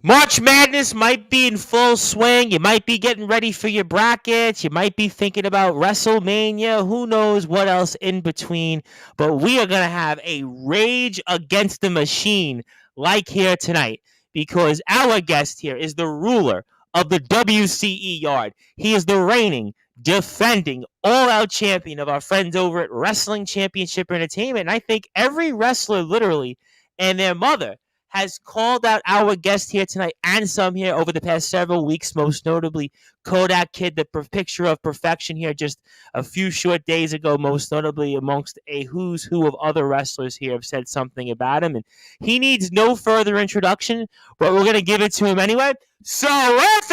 March Madness might be in full swing. You might be getting ready for your brackets. You might be thinking about WrestleMania. Who knows what else in between. But we are going to have a Rage Against the Machine like here tonight because our guest here is the ruler of the WCE yard. He is the reigning, defending, all out champion of our friends over at Wrestling Championship Entertainment. And I think every wrestler, literally, and their mother has called out our guest here tonight and some here over the past several weeks, most notably Kodak Kid, the picture of perfection here just a few short days ago, most notably amongst a who's who of other wrestlers here have said something about him. And he needs no further introduction, but we're going to give it to him anyway. So, with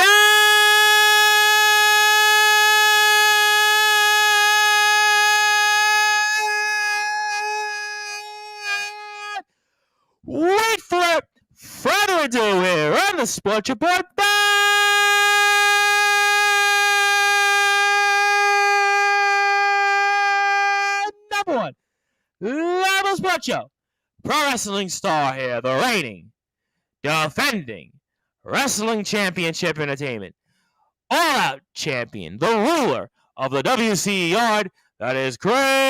wait for it. Further ado here on the Sports Report. Number one, Level Sports Show. Pro wrestling star here, the reigning, defending, Wrestling Championship Entertainment, all out champion, the ruler of the WC yard, that is Kraven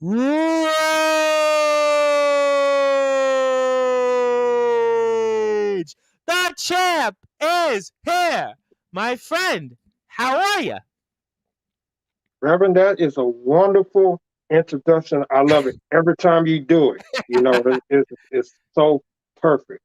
Rage. The champ is here. My friend, how are you? Reverend, that is a wonderful introduction. I love it every time you do it. It's so perfect.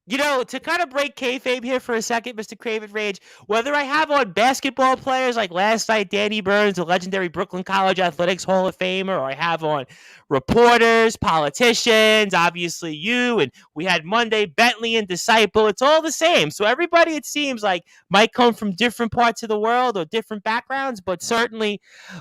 You know, to kind of break kayfabe here for a second, Mr. Kraven Rage, whether I have on basketball players like last night, Danny Burns, the legendary Brooklyn College Athletics Hall of Famer, or I have on reporters, politicians, obviously you, and we had Monday, Bentley and Disciple, it's all the same. So everybody, it seems like, might come from different parts of the world or different backgrounds, but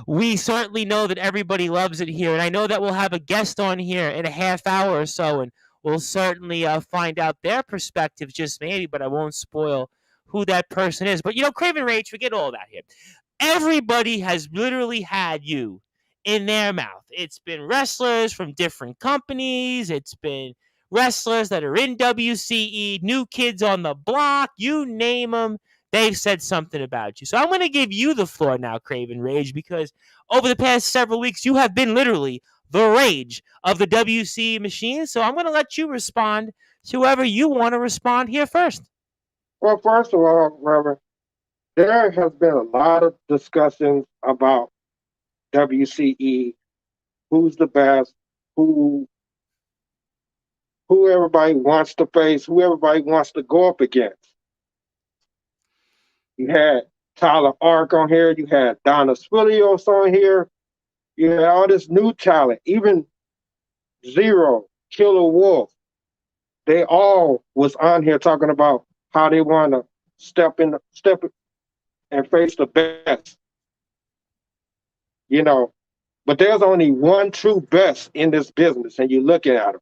we certainly know that everybody loves it here. And I know that we'll have a guest on here in a half hour or so, and we'll certainly find out their perspective, just maybe, but I won't spoil who that person is. But, Craven Rage, forget all that here. Everybody has literally had you in their mouth. It's been wrestlers from different companies. It's been wrestlers that are in WCE, new kids on the block, you name them. They've said something about you. So I'm going to give you the floor now, Craven Rage, because over the past several weeks, you have been literally the rage of the WC machine. So I'm going to let you respond to whoever you want to respond here first. Well, first of all, Reverend, there has been a lot of discussions about WCE, who's the best, who everybody wants to face, who everybody wants to go up against. You had Tyler Ark on here, you had Donna Spilios on here, you had all this new talent, even Zero, Killer Wolf. They all was on here talking about how they want to step and face the best. But there's only one true best in this business, and you're looking at them.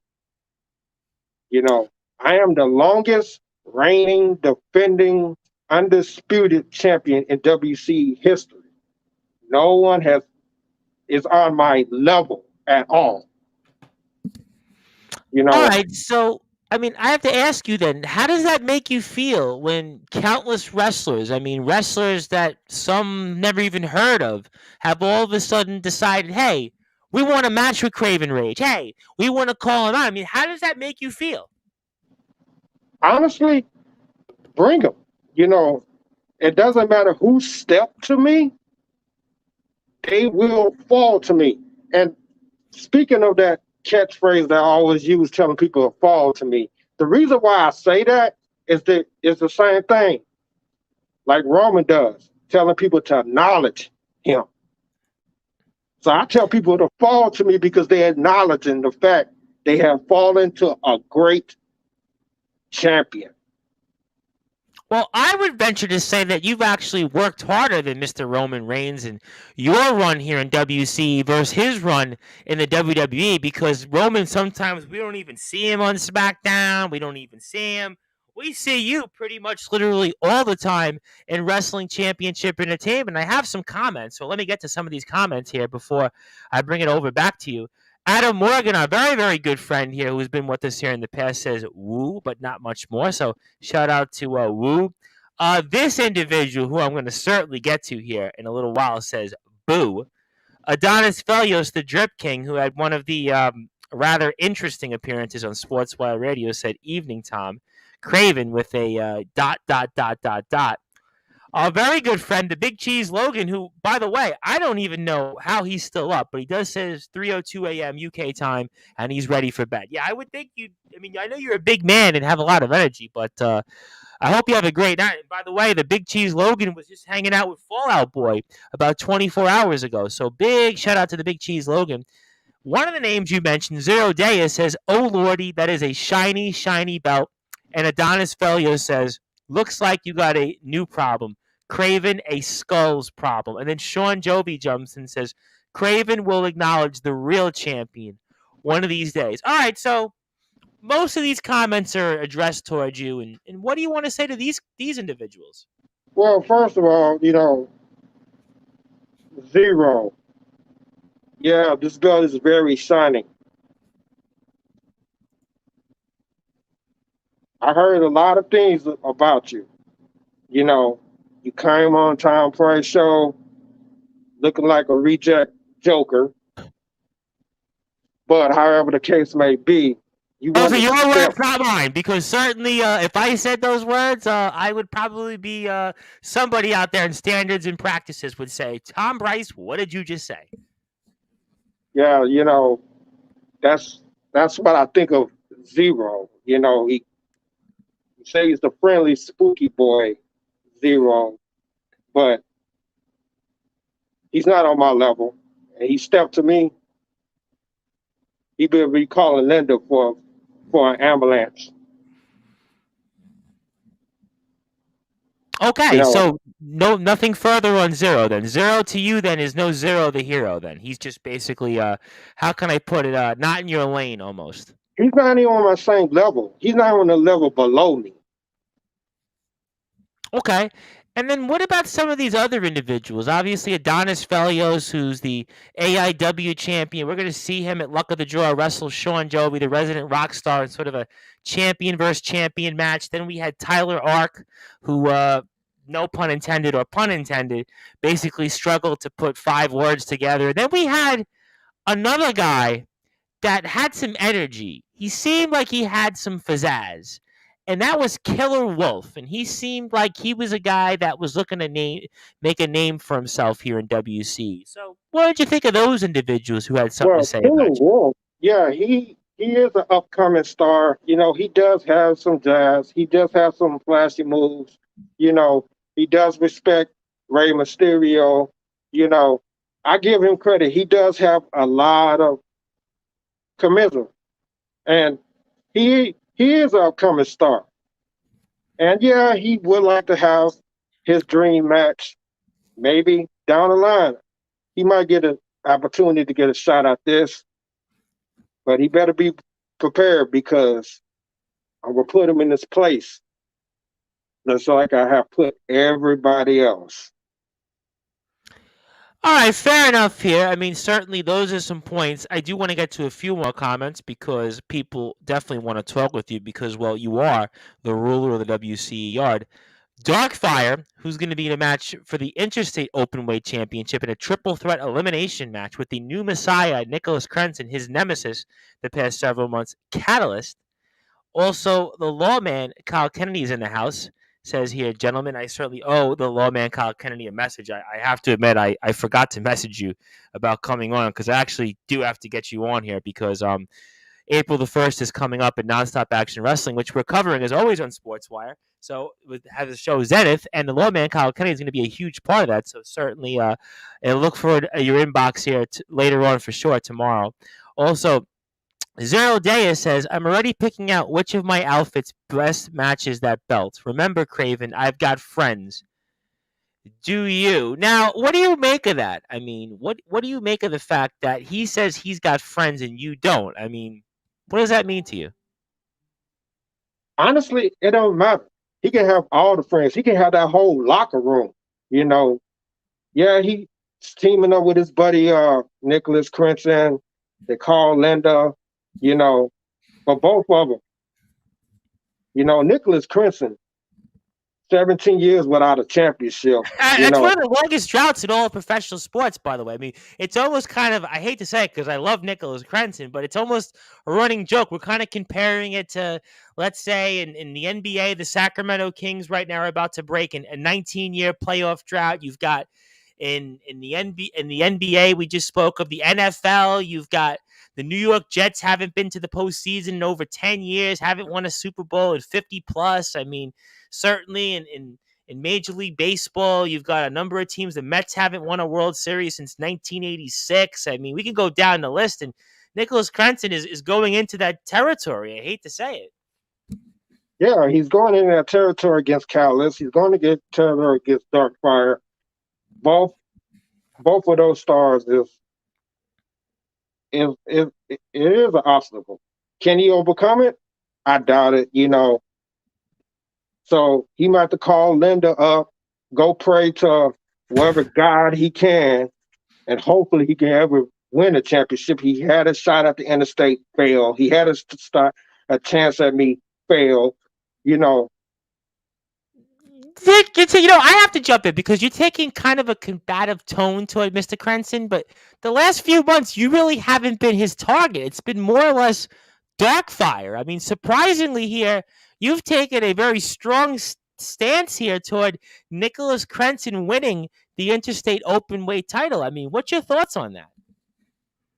I am the longest reigning, defending, undisputed champion in WC history. No one is on my level at all. All right, so I have to ask you then, how does that make you feel when countless wrestlers, wrestlers that some never even heard of, have all of a sudden decided, hey, we want to match with Kraven Rage. Hey, we want to call him out. How does that make you feel? Honestly, bring them. It doesn't matter who stepped to me, they will fall to me. And speaking of that catchphrase that I always use telling people to fall to me, the reason why I say that is that it's the same thing like Roman does, telling people to acknowledge him. So I tell people to fall to me because they're acknowledging the fact they have fallen to a great champion. Well, I would venture to say that you've actually worked harder than Mr. Roman Reigns in your run here in WC versus his run in the WWE, because Roman, sometimes we don't even see him on SmackDown. We don't even see him. We see you pretty much literally all the time in Wrestling Championship Entertainment. I have some comments, so let me get to some of these comments here before I bring it over back to you. Adam Morgan, our very, very good friend here who's been with us here in the past, says woo, but not much more. So shout out to woo. This individual, who I'm going to certainly get to here in a little while, says boo. Adonis Velios, the Drip King, who had one of the rather interesting appearances on Sportswire Radio, said evening, Tom. Kraven with a dot, dot, dot, dot, dot. Our very good friend, the Big Cheese Logan, who, by the way, I don't even know how he's still up, but he does say it's 3:02 a.m. UK time, and he's ready for bed. Yeah, I would think you. I mean, I know you're a big man and have a lot of energy, but I hope you have a great night. And by the way, the Big Cheese Logan was just hanging out with Fallout Boy about 24 hours ago. So big shout out to the Big Cheese Logan. One of the names you mentioned, Zero Deus, says, "Oh lordy, that is a shiny, shiny belt." And Adonis Felio says, "Looks like you got a new problem. Kraven, a Skullz problem." And then Sean Joby jumps and says, "Kraven will acknowledge the real champion one of these days." All right, so most of these comments are addressed towards you, and what do you want to say to these individuals? Well, first of all, Zero. Yeah, this belt is very shiny. I heard a lot of things about you. You came on Tom Price show looking like a reject Joker. But however the case may be, those are your words, not mine. Because certainly, if I said those words, I would probably be somebody out there in standards and practices would say, "Tom Bryce, what did you just say?" Yeah, that's what I think of Zero. He say he's the friendly, spooky boy, Zero, but he's not on my level. And he stepped to me. He better be calling Linda for an ambulance. Okay, so nothing further on Zero then. Zero to you then is no Zero the hero then. He's just basically, how can I put it, not in your lane almost. He's not even on my same level. He's not on the level below me. Okay. And then what about some of these other individuals? Obviously, Adonis Felios, who's the AIW champion. We're going to see him at Luck of the Draw wrestle Sean Joby, the resident rock star, in sort of a champion versus champion match. Then we had Tyler Ark, who, no pun intended or pun intended, basically struggled to put 5 words together. Then we had another guy that had some energy. He seemed like he had some pizzazz. And that was Killer Wolf. And he seemed like he was a guy that was looking to make a name for himself here in WC. So what did you think of those individuals who had something to say Killer about you? Wolf, yeah, he is an upcoming star. He does have some jazz. He does have some flashy moves. He does respect Rey Mysterio. I give him credit. He does have a lot of charisma. And he is an upcoming star. And yeah, he would like to have his dream match. Maybe down the line, he might get an opportunity to get a shot at this. But he better be prepared, because I'm going to put him in this place just like I have put everybody else. All right, fair enough here. I mean, certainly those are some points. I do want to get to a few more comments because people definitely want to talk with you because, well, you are the ruler of the WCE yard. Darkfire, who's going to be in a match for the Interstate Openweight Championship in a triple threat elimination match with the new Messiah, Nicholas Krentz, and his nemesis the past several months, Catalyst. Also, the lawman, Kyle Kennedy, is in the house. Says here, gentlemen, I certainly owe the lawman Kyle Kennedy a message. I have to admit, I forgot to message you about coming on because I actually do have to get you on here because April the 1st is coming up at Nonstop Action Wrestling, which we're covering as always on Sportswire. So we have the show Zenith, and the lawman Kyle Kennedy is going to be a huge part of that. So certainly, and look forward to your inbox here later on for sure tomorrow. Also, Zero Deus says, I'm already picking out which of my outfits best matches that belt. Remember, Kraven, I've got friends. Do you? Now, what do you make of that? I mean, what do you make of the fact that he says he's got friends and you don't? I mean, what does that mean to you? Honestly, it don't matter. He can have all the friends. He can have that whole locker room. Yeah, he's teaming up with his buddy Nicholas Krentz, They called Linda, you know, but both of them, Nicholas Crimson, 17 years without a championship, you That's one know. of the longest droughts in all of professional sports, by the way. I mean, it's almost kind of, I hate to say it because I love Nicholas Crenson, but it's almost a running joke. We're kind of comparing it to, let's say, in the NBA, the Sacramento Kings right now are about to break a 19-year playoff drought. You've got in the NBA, we just spoke of the NFL. You've got the New York Jets haven't been to the postseason in over 10 years, haven't won a Super Bowl in 50 plus. I mean, certainly in Major League Baseball, you've got a number of teams. The Mets haven't won a World Series since 1986. I mean, we can go down the list, and Nicholas Crenson is going into that territory. I hate to say it. Yeah, he's going in that territory against Callis. He's going to get territory against Darkfire. Both of those stars it is an obstacle. Can he overcome it? I doubt it, So he might have to call Linda up, go pray to whatever God he can, and hopefully he can ever win a championship. He had a shot at the interstate, fail. He had a chance at me, fail. I have to jump in because you're taking kind of a combative tone toward Mr. Crenson, but the last few months, you really haven't been his target. It's been more or less Darkfire. I mean, surprisingly here, you've taken a very strong stance here toward Nicholas Crenson winning the Interstate Openweight title. I mean, what's your thoughts on that?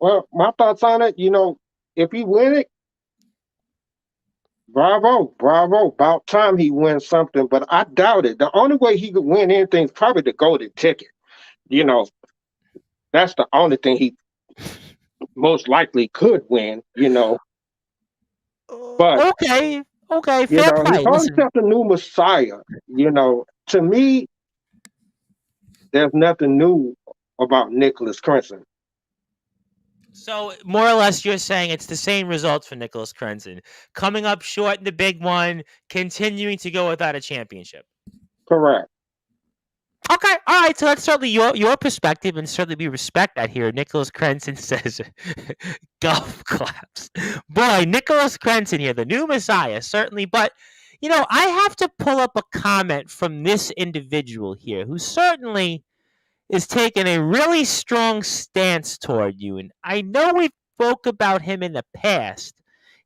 Well, my thoughts on it, if he win it, bravo. About time he wins something, but I doubt it. The only way he could win anything is probably the golden ticket. That's the only thing he most likely could win, But okay, fair play. He's always got the new Messiah. To me, there's nothing new about Nicholas Crenson. So, more or less, you're saying it's the same results for Nicholas Crenson. Coming up short in the big one, continuing to go without a championship. Correct. Okay, all right. So that's certainly your perspective, and certainly we respect that here. Nicholas Crenson says, golf claps. Boy, Nicholas Crenson here, the new Messiah, certainly. But, I have to pull up a comment from this individual here who certainly is taking a really strong stance toward you. And I know we spoke about him in the past.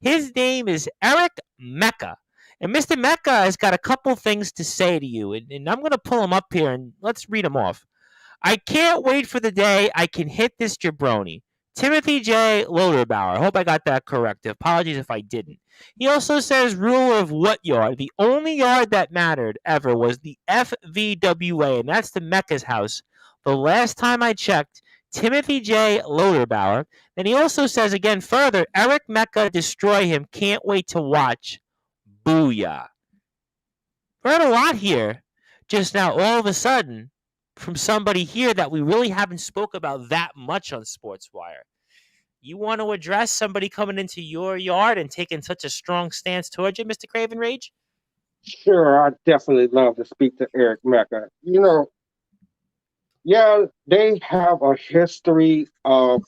His name is Eric Mecca. And Mr. Mecca has got a couple things to say to you. And I'm going to pull him up here and let's read them off. I can't wait for the day I can hit this jabroni. Timothy J. Loderbauer. I hope I got that correct. Apologies if I didn't. He also says ruler of what yard? The only yard that mattered ever was the FVWA, and that's the Mecca's house. The last time I checked, Timothy J. Loderbauer. Then he also says again further, Eric Mecca, destroy him. Can't wait to watch. Booyah. Heard a lot here just now all of a sudden from somebody here that we really haven't spoke about that much on Sportswire. You want to address somebody coming into your yard and taking such a strong stance towards you, Mr. Kraven Rage? Sure, I'd definitely love to speak to Eric Mecca. Yeah, they have a history of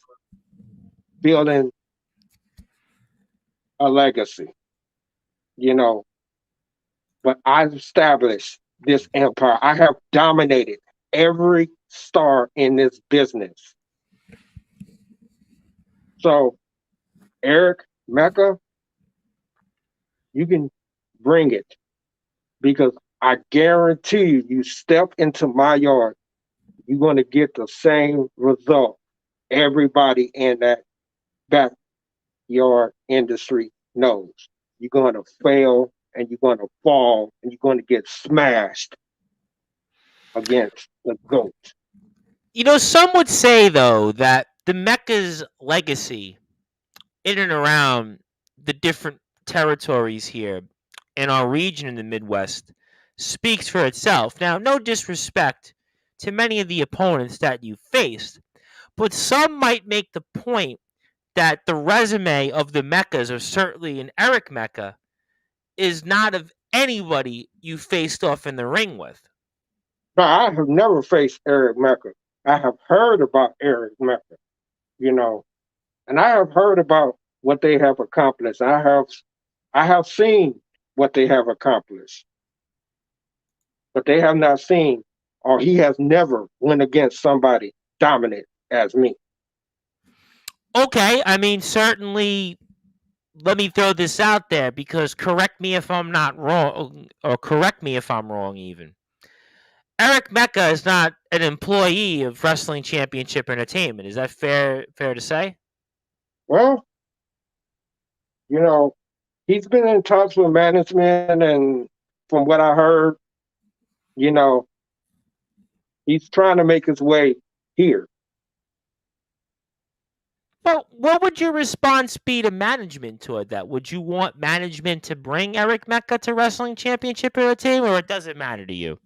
building a legacy, but I've established this empire. I have dominated every star in this business. So, Eric Mecca, you can bring it because I guarantee you step into my yard, you're going to get the same result everybody in that backyard industry knows. You're going to fail and you're going to fall and you're going to get smashed against the GOAT. Some would say, though, that the Mecca's legacy in and around the different territories here in our region in the Midwest speaks for itself. Now, no disrespect to many of the opponents that you faced, but some might make the point that the resume of the Meccas, or certainly an Eric Mecca, is not of anybody you faced off in the ring with. No, I have never faced Eric Mecca. I have heard about Eric Mecca, And I have heard about what they have accomplished. I have seen what they have accomplished, but they have not seen, or he has never went against somebody dominant as me. Okay, I mean, certainly, let me throw this out there because correct me if I'm not wrong, or correct me if I'm wrong even. Eric Mecca is not an employee of Wrestling Championship Entertainment. Is that fair to say? Well, you know, he's been in talks with management, and from what I heard, you know, he's trying to make his way here. Well, what would your response be to management toward that? Would you want management to bring Eric Mecca to Wrestling Championship Entertainment, or it doesn't matter to you?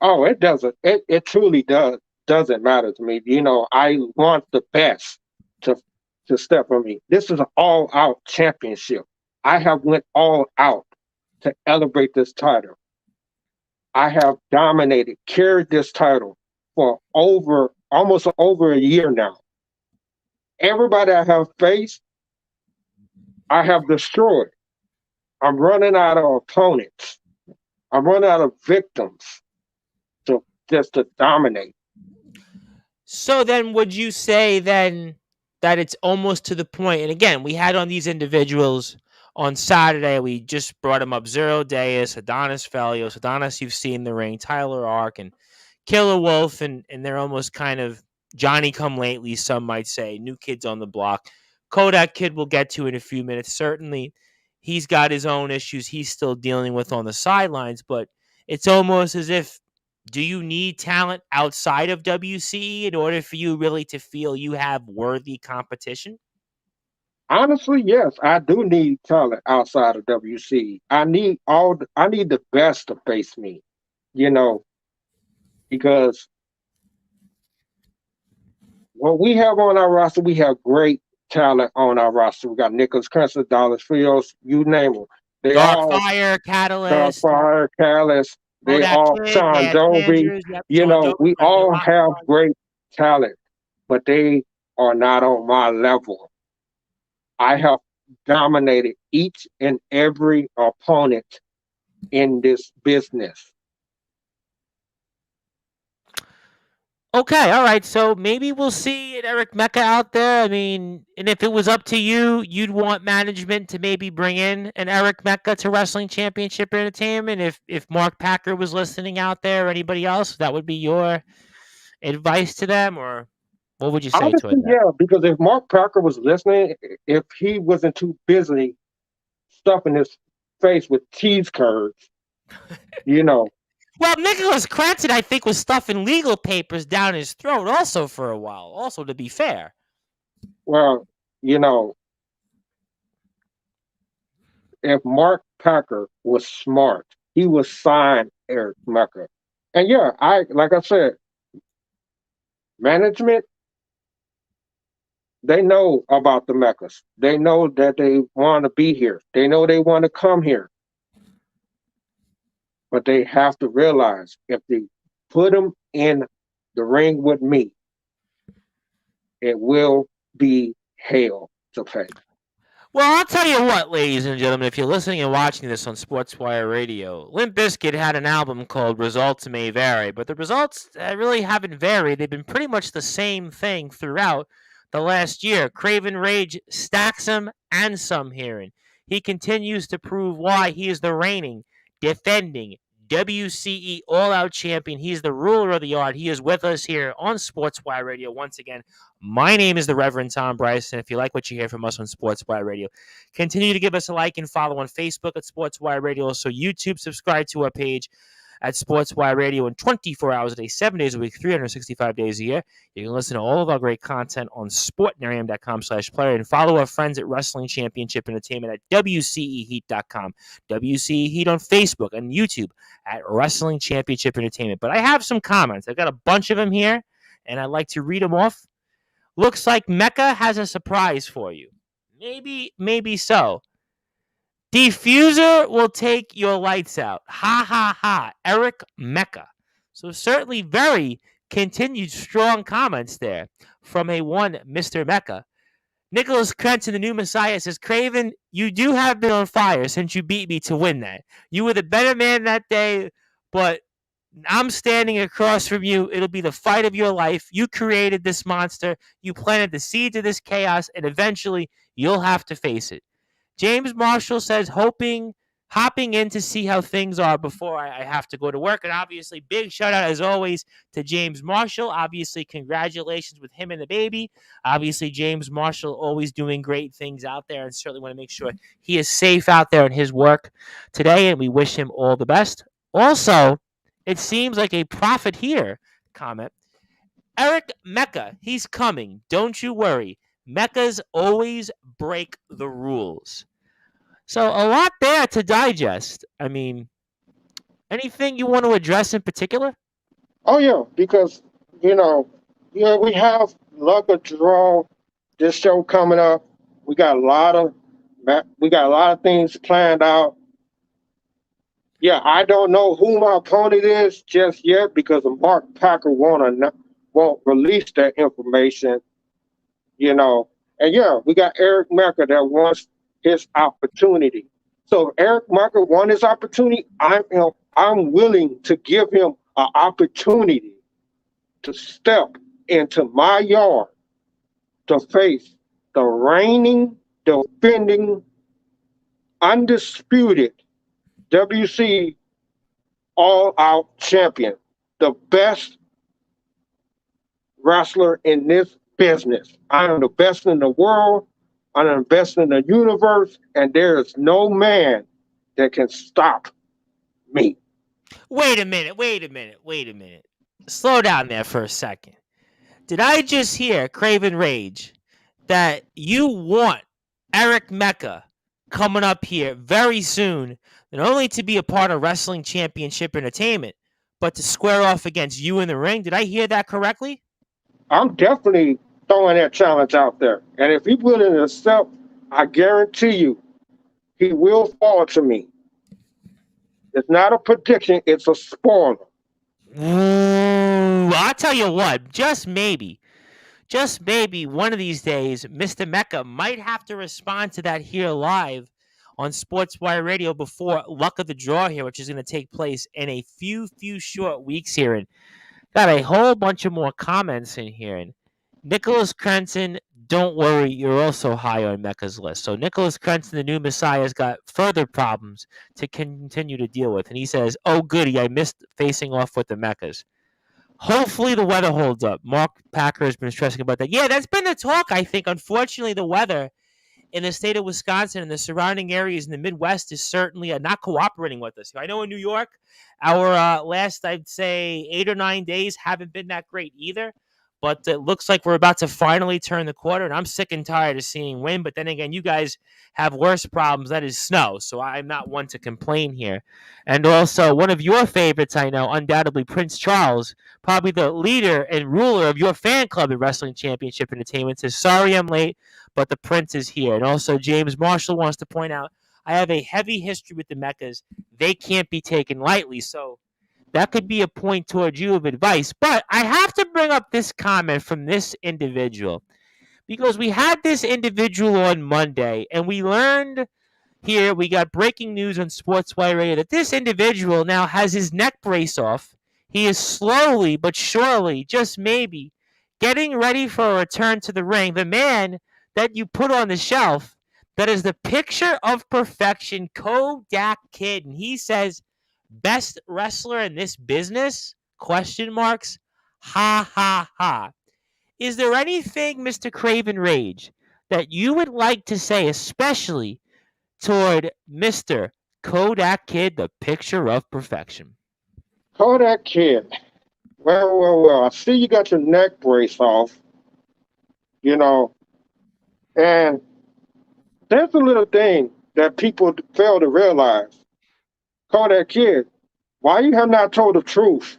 Oh, it doesn't. It truly doesn't matter to me. I want the best to to step on me. This is an all out championship. I have went all out to elevate this title. I have dominated, carried this title for almost over a year now. Everybody I have faced, I have destroyed. I'm running out of opponents. I'm running out of victims to just to dominate. So then, would you say then that it's almost to the point? And again, we had on these individuals on Saturday. We just brought them up: Zero Deus, Adonis Felios. Adonis, you've seen the ring. Tyler Ark and Killer Wolf, and they're almost kind of Johnny Come Lately. Some might say new kids on the block. Kodak Kid, we'll get to in a few minutes. Certainly, he's got his own issues he's still dealing with on the sidelines, but it's almost as if, do you need talent outside of WCE in order for you really to feel you have worthy competition? Honestly, yes, I do need talent outside of WC. I need the best to face me, you know, because what we have on our roster, we have great talent on our roster. We got Nicholas Crescent, Dallas Frios, you name them. They Dark all Fire, Catalyst, Starfire, Callis, they Kodak all Kid, Sean Matt Dovey. Andrews, yep, Sean Doe, We I mean, a all lot have more. great talent, but they are not on my level. I have dominated each and every opponent in this business. Okay, all right. So maybe we'll see an Eric Mecca out there. I mean, and if it was up to you, you'd want management to maybe bring in an Eric Mecca to Wrestling Championship Entertainment. If Mark Packer was listening out there, or anybody else, that would be your advice to them, or what would you say Honestly, toward that? yeah, because if Mark Parker was listening, if he wasn't too busy stuffing his face with cheese curds, you know, Well, Nicholas Cranston, I think, was stuffing legal papers down his throat also for a while. Also, to be fair. well, you know, if Mark Packer was smart, he would sign Eric Mecca. And yeah, like I said, management, they know about the Meccas. They know that they want to be here. They know they want to come here. But they have to realize if they put them in the ring with me, it will be hell to pay. Well, I'll tell you what, ladies and gentlemen, if you're listening and watching this on Sportswire Radio, Limp Bizkit had an album called Results May Vary, but the results really haven't varied. They've been pretty much the same thing throughout the last year. Kraven Rage stacks them and some hearing. He continues to prove why he is the reigning, defending WCE All-Out Champion. He is the ruler of the art. He is with us here on Sportswire Radio once again. My name is the Reverend Tom Bryson. If you like what you hear from us on Sportswire Radio, continue to give us a like and follow on Facebook at Sportswire Radio. Also, YouTube, subscribe to our page at Sportswire Radio in 24 hours a day, 7 days a week, 365 days a year. You can listen to all of our great content on sportnarium.com/player and follow our friends at Wrestling Championship Entertainment at WCEHeat.com, WCE Heat on Facebook and YouTube at Wrestling Championship Entertainment. But I have some comments. I've got a bunch of them here, and I'd like to read them off. Looks like Mecca has a surprise for you. Maybe so. Diffuser will take your lights out. Ha ha ha. Eric Mecca. So certainly very continued strong comments there from a one Mr. Mecca. Nicholas Krentz, the new Messiah, says, Kraven, you do have been on fire since you beat me to win that. You were the better man that day, but I'm standing across from you. It'll be the fight of your life. You created this monster. You planted the seeds of this chaos, and eventually you'll have to face it. James Marshall says, hopping in to see how things are before I have to go to work. And obviously, big shout out as always to James Marshall. Obviously, congratulations with him and the baby. Obviously, James Marshall always doing great things out there, and certainly want to make sure he is safe out there in his work today. And we wish him all the best. Also, it seems like a prophet here comment. Eric Mecca, he's coming. Don't you worry. Mechas always break the rules. So a lot there to digest. I mean, anything you want to address in particular? Oh yeah, because we have luck of draw. This show coming up. We got a lot of things planned out. Yeah, I don't know who my opponent is just yet because Mark Packer won't release that information. And yeah, we got Eric Mecca that wants his opportunity. So if Eric Mecca won his opportunity, I'm willing to give him an opportunity to step into my yard to face the reigning, defending, undisputed WC all-out champion, the best wrestler in this business. I am the best in the world. I'm the best in the universe, and there is no man that can stop me. Wait a minute. Slow down there for a second. Did I just hear, Kraven Rage, that you want Eric Mecca coming up here very soon, not only to be a part of Wrestling Championship Entertainment, but to square off against you in the ring? Did I hear that correctly? I'm definitely throwing that challenge out there. And if he's willing to accept, I guarantee you, he will fall to me. It's not a prediction, it's a spoiler. Ooh, I'll tell you what, just maybe one of these days, Mr. Mecca might have to respond to that here live on Sportswire Radio before Luck of the Draw here, which is going to take place in a few short weeks here. And got a whole bunch of more comments in here. And Nicholas Crenson, don't worry, you're also high on Mecca's list. So Nicholas Crenson, the new Messiah, has got further problems to continue to deal with. And he says, oh, goody, I missed facing off with the Mechas. Hopefully the weather holds up. Mark Packer has been stressing about that. Yeah, that's been the talk, I think. Unfortunately, the weather in the state of Wisconsin and the surrounding areas in the Midwest is certainly not cooperating with us. I know in New York, our last, I'd say, 8 or 9 days haven't been that great either. But it looks like we're about to finally turn the corner, and I'm sick and tired of seeing wind. But then again, you guys have worse problems. That is snow, so I'm not one to complain here. And also, one of your favorites, I know, undoubtedly Prince Charles, probably the leader and ruler of your fan club at Wrestling Championship Entertainment, says, sorry I'm late, but the Prince is here. And also, James Marshall wants to point out, I have a heavy history with the Mechas. They can't be taken lightly, so that could be a point towards you of advice. But I have to bring up this comment from this individual because we had this individual on Monday, and we learned here, we got breaking news on Sportswire Radio that this individual now has his neck brace off. He is slowly but surely, just maybe, getting ready for a return to the ring. The man that you put on the shelf, that is the picture of perfection, Kodak Kid. And he says, best wrestler in this business? Question marks. Ha ha ha. Is there anything, Mr. Kraven Rage, that you would like to say, especially toward Mr. Kodak Kid, the picture of perfection? Kodak Kid. Well. I see you got your neck brace off, and there's a little thing that people fail to realize. Kodak Kid, why you have not told the truth?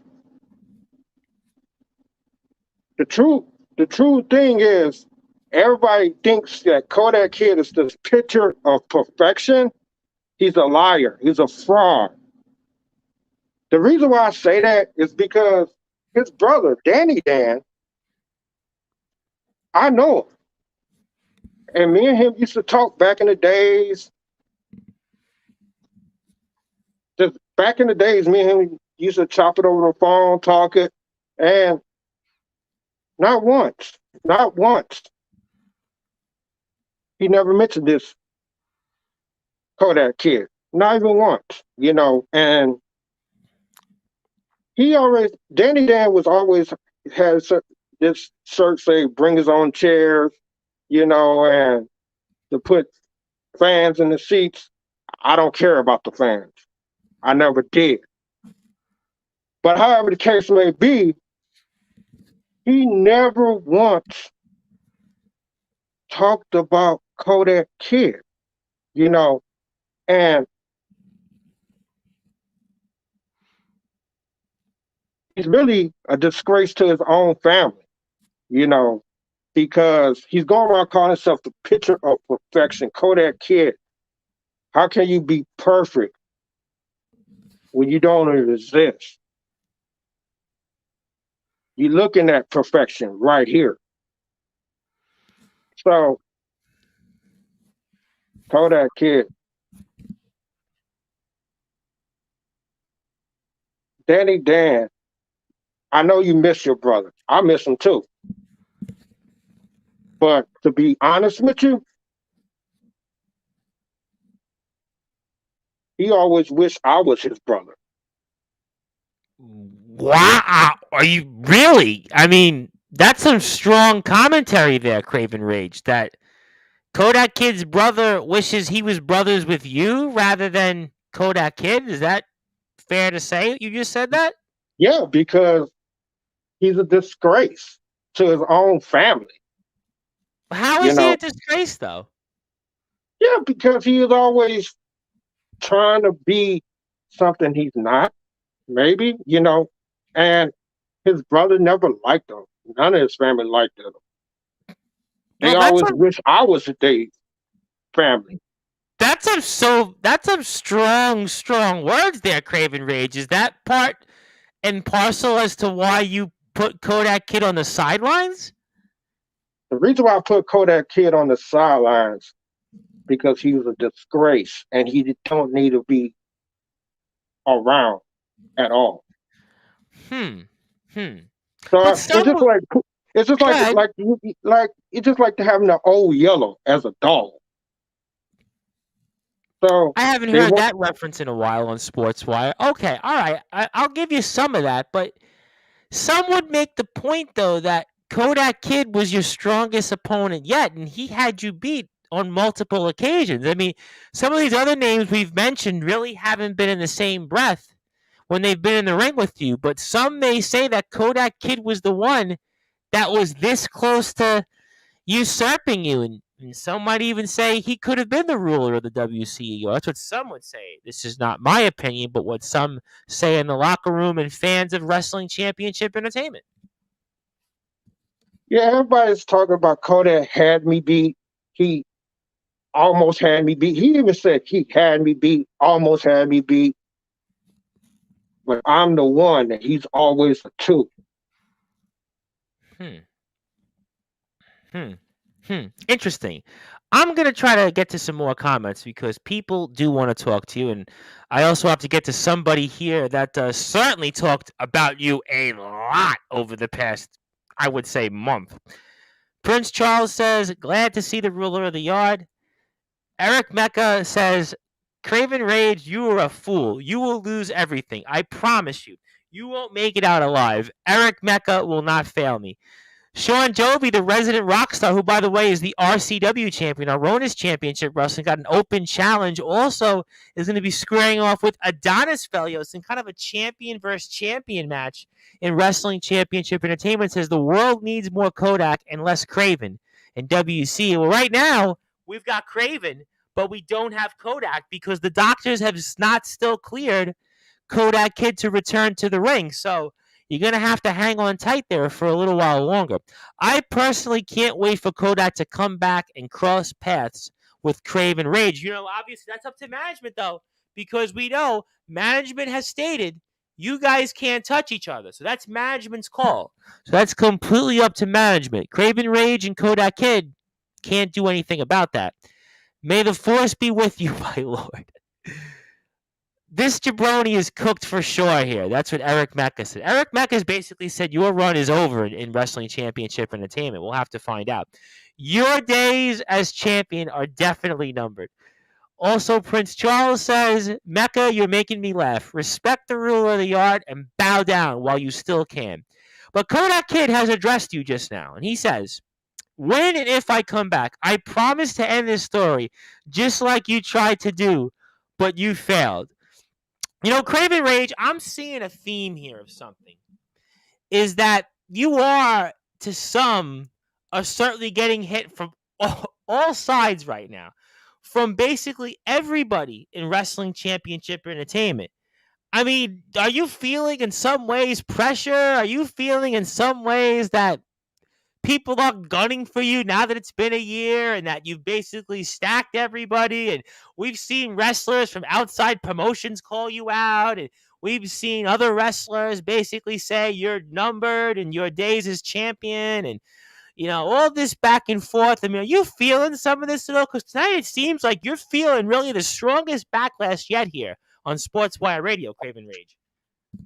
The true thing is, everybody thinks that Kodak Kid is this picture of perfection. He's a liar. He's a fraud. The reason why I say that is because his brother, Danny Dan, I know him. And me and him used to talk back in the days. Just back in the days, me and him used to chop it over the phone, talk it, and not once, he never mentioned this Kodak kid. Not even once, and Danny Dan was always has this shirt say bring his own chairs, and to put fans in the seats. I don't care about the fans. I never did. But however the case may be, he never once talked about Kodak Kid, and he's really a disgrace to his own family, because he's going around calling himself the picture of perfection. Kodak Kid, how can you be perfect when you don't exist? You're looking at perfection right here. So, Kodak Kid, Danny Dan, I know you miss your brother. I miss him too. But to be honest with you, he always wished I was his brother. Wow. Are you really? I mean, that's some strong commentary there, Kraven Rage, that Kodak Kid's brother wishes he was brothers with you rather than Kodak Kid. Is that fair to say? You just said that? Yeah, because he's a disgrace to his own family. How is he a disgrace, though? Yeah, because he is always trying to be something he's not, maybe, and his brother never liked him. None of his family liked him. They always wish I was their family. That's some strong words there, Kraven Rage. Is that part and parcel as to why you put Kodak Kid on the sidelines? The reason why I put Kodak Kid on the sidelines because he was a disgrace and he don't need to be around at all. So it's just like having an old yellow as a dog. So I haven't heard that reference in a while on Sportswire. Okay, all right, I'll give you some of that, but some would make the point though that Kodak Kid was your strongest opponent yet, and he had you beat on multiple occasions. I mean, some of these other names we've mentioned really haven't been in the same breath when they've been in the ring with you, but some may say that Kodak Kid was the one that was this close to usurping you, and some might even say he could have been the ruler of the WCEO. That's what some would say. This is not my opinion, but what some say in the locker room and fans of Wrestling Championship Entertainment. Yeah, everybody's talking about Kodak had me beat. He almost had me beat. He even said he had me beat, almost had me beat. But I'm the one that he's always a two. Interesting. I'm going to try to get to some more comments because people do want to talk to you. And I also have to get to somebody here that certainly talked about you a lot over the past, I would say, month. Prince Charles says, glad to see the ruler of the yard. Eric Mecca says, Kraven Rage, you are a fool. You will lose everything. I promise you. You won't make it out alive. Eric Mecca will not fail me. Sean Jovi, the resident rock star, who, by the way, is the RCW champion, our Ronis Championship Wrestling, got an open challenge. Also is going to be squaring off with Adonis Felios in kind of a champion versus champion match in Wrestling Championship Entertainment. Says the world needs more Kodak and less Kraven in WC. Well, right now, we've got Kraven, but we don't have Kodak because the doctors have not still cleared Kodak Kid to return to the ring. So you're going to have to hang on tight there for a little while longer. I personally can't wait for Kodak to come back and cross paths with Kraven Rage. Obviously that's up to management, though, because we know management has stated you guys can't touch each other. So that's management's call. So that's completely up to management. Kraven Rage and Kodak Kid, can't do anything about that. May the force be with you, my lord. This jabroni is cooked for sure here. That's what Eric Mecca said. Eric Mecca basically said your run is over in Wrestling Championship Entertainment. We'll have to find out. Your days as champion are definitely numbered. Also, Prince Charles says, Mecca, you're making me laugh. Respect the rule of the art and bow down while you still can. But Kodak Kid has addressed you just now, and he says, when and if I come back, I promise to end this story just like you tried to do, but you failed. You know, Kraven Rage, I'm seeing a theme here of something. Is that you are, to some, are certainly getting hit from all sides right now. From basically everybody in Wrestling Championship Entertainment. I mean, are you feeling in some ways pressure? Are you feeling in some ways that people are gunning for you now that it's been a year and that you've basically stacked everybody? And we've seen wrestlers from outside promotions call you out, and we've seen other wrestlers basically say you're numbered and your days as champion, and all this back and forth. I mean, are you feeling some of this at all? Because tonight it seems like you're feeling really the strongest backlash yet here on Sportswire Radio, Kraven Rage.